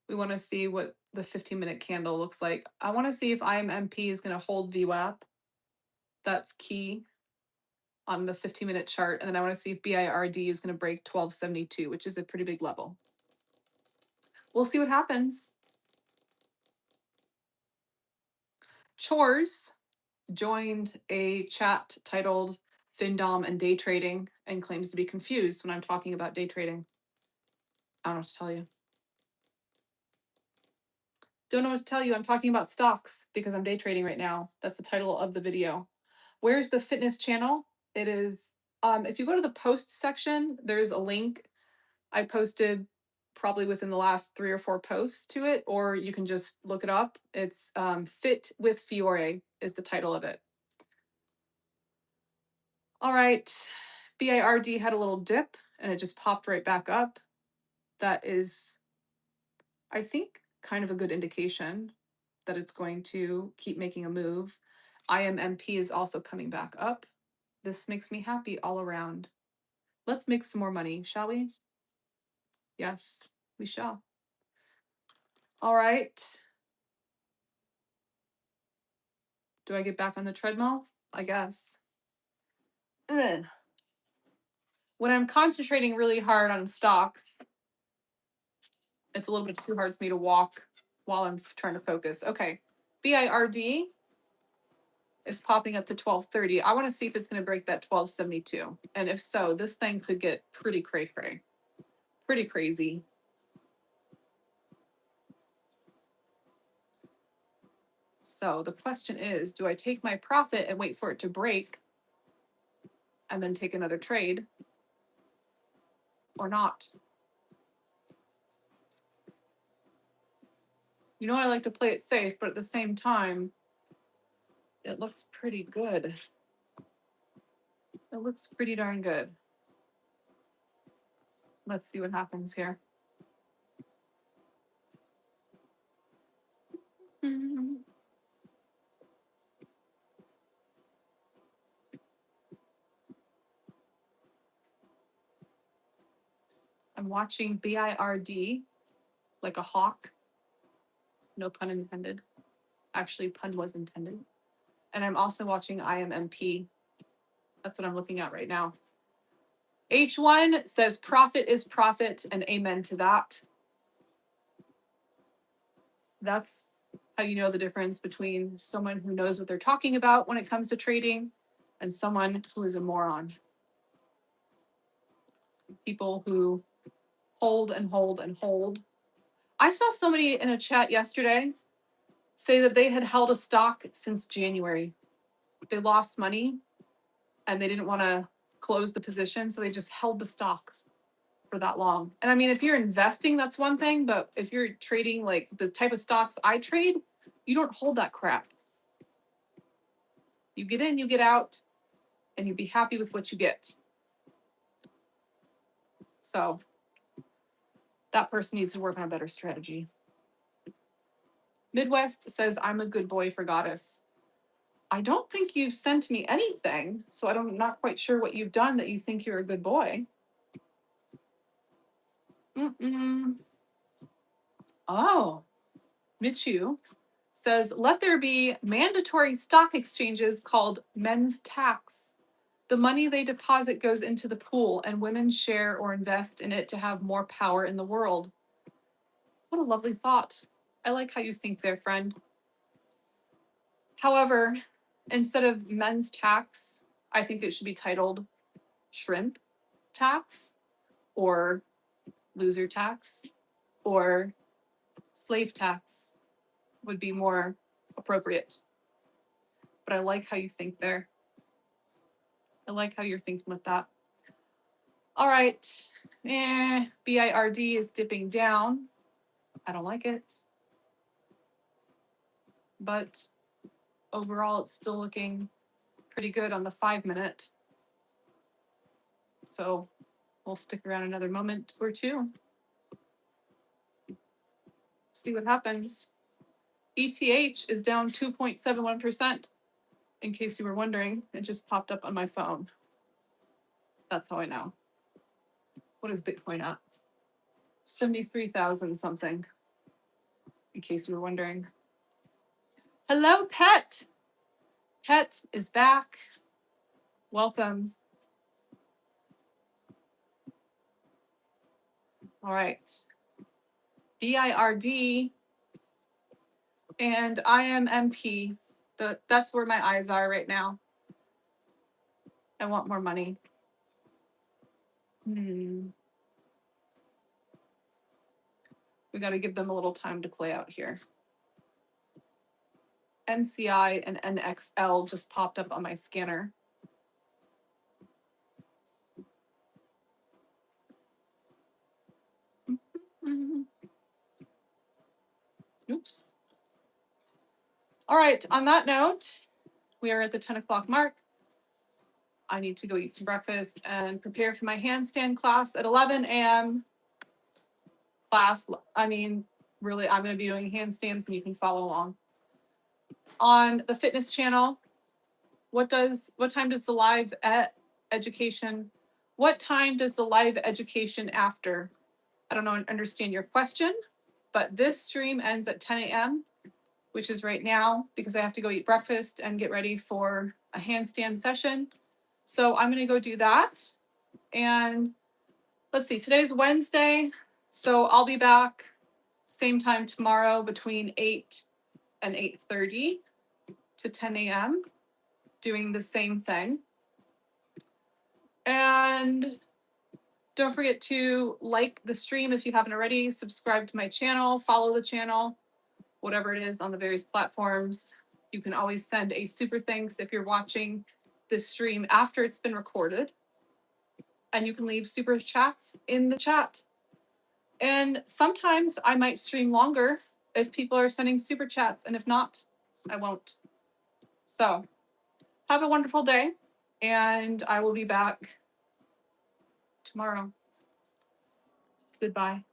we want to see what the 15-minute candle looks like. I want to see if IMMP is going to hold VWAP. That's key on the 15-minute chart. And then I want to see if BIRD is going to break 1272, which is a pretty big level. We'll see what happens. Chores joined a chat titled Findom and Day Trading and claims to be confused when I'm talking about day trading. I don't know what to tell you. Don't know what to tell you. I'm talking about stocks because I'm day trading right now. That's the title of the video. Where's the fitness channel? It is, if you go to the post section, there's a link. I posted probably within the last 3 or 4 posts to it, or you can just look it up. It's Fit with Fiore is the title of it. All right, BIRD had a little dip and it just popped right back up. That is, I think, kind of a good indication that it's going to keep making a move. IMMP is also coming back up. This makes me happy all around. Let's make some more money, shall we? Yes, we shall. All right. Do I get back on the treadmill? I guess. Ugh. When I'm concentrating really hard on stocks, it's a little bit too hard for me to walk while I'm trying to focus. Okay. BIRD is popping up to 1230. I want to see if it's going to break that 1272. And if so, this thing could get pretty cray-cray. Pretty crazy. So the question is, do I take my profit and wait for it to break? and then take another trade or not. You know, I like to play it safe, but at the same time, it looks pretty good. It looks pretty darn good. Let's see what happens here. I'm watching BIRD like a hawk. No pun intended. Actually, pun was intended. And I'm also watching IMMP. That's what I'm looking at right now. H1 says profit is profit, and amen to that. That's how you know the difference between someone who knows what they're talking about when it comes to trading and someone who is a moron. People who hold and hold and hold. I saw somebody in a chat yesterday say that they had held a stock since January. They lost money and they didn't want to close the position, so they just held the stock for that long. And I mean, if you're investing, that's one thing, but if you're trading like the type of stocks I trade, you don't hold that crap. You get in, you get out, and you be happy with what you get. So that person needs to work on a better strategy. Midwest says, I'm a good boy for Goddess. I don't think you've sent me anything, so I'm not quite sure what you've done that you think you're a good boy. Oh, Michu says, let there be mandatory stock exchanges called men's tax. The money they deposit goes into the pool and women share or invest in it to have more power in the world. What a lovely thought. I like how you think there, friend. However, instead of men's tax, I think it should be titled shrimp tax or loser tax or slave tax would be more appropriate. But I like how you think there. I like how you're thinking with that. All right. BIRD is dipping down. I don't like it. But overall, it's still looking pretty good on the 5-minute. So we'll stick around another moment or two. See what happens. ETH is down 2.71%. In case you were wondering, it just popped up on my phone. That's how I know. What is Bitcoin at? 73,000 something. In case you were wondering. Hello, Pet. Pet is back. Welcome. All right. BIRD and IMMP. That's where my eyes are right now. I want more money. We got to give them a little time to play out here. NCI and NXL just popped up on my scanner. Oops. All right, on that note, we are at the 10 o'clock mark. I need to go eat some breakfast and prepare for my handstand class at 11 a.m. Really, I'm going to be doing handstands and you can follow along. On the fitness channel, what time does the live education after? I don't understand your question, but this stream ends at 10 a.m., which is right now because I have to go eat breakfast and get ready for a handstand session. So I'm going to go do that. And let's see, today's Wednesday. So I'll be back same time tomorrow between 8 and 8:30 to 10 a.m. doing the same thing. And don't forget to like the stream if you haven't already, subscribe to my channel, follow the channel, whatever it is on the various platforms. You can always send a super thanks if you're watching this stream after it's been recorded, and you can leave super chats in the chat. And sometimes I might stream longer if people are sending super chats, and if not, I won't. So have a wonderful day, and I will be back tomorrow. Goodbye.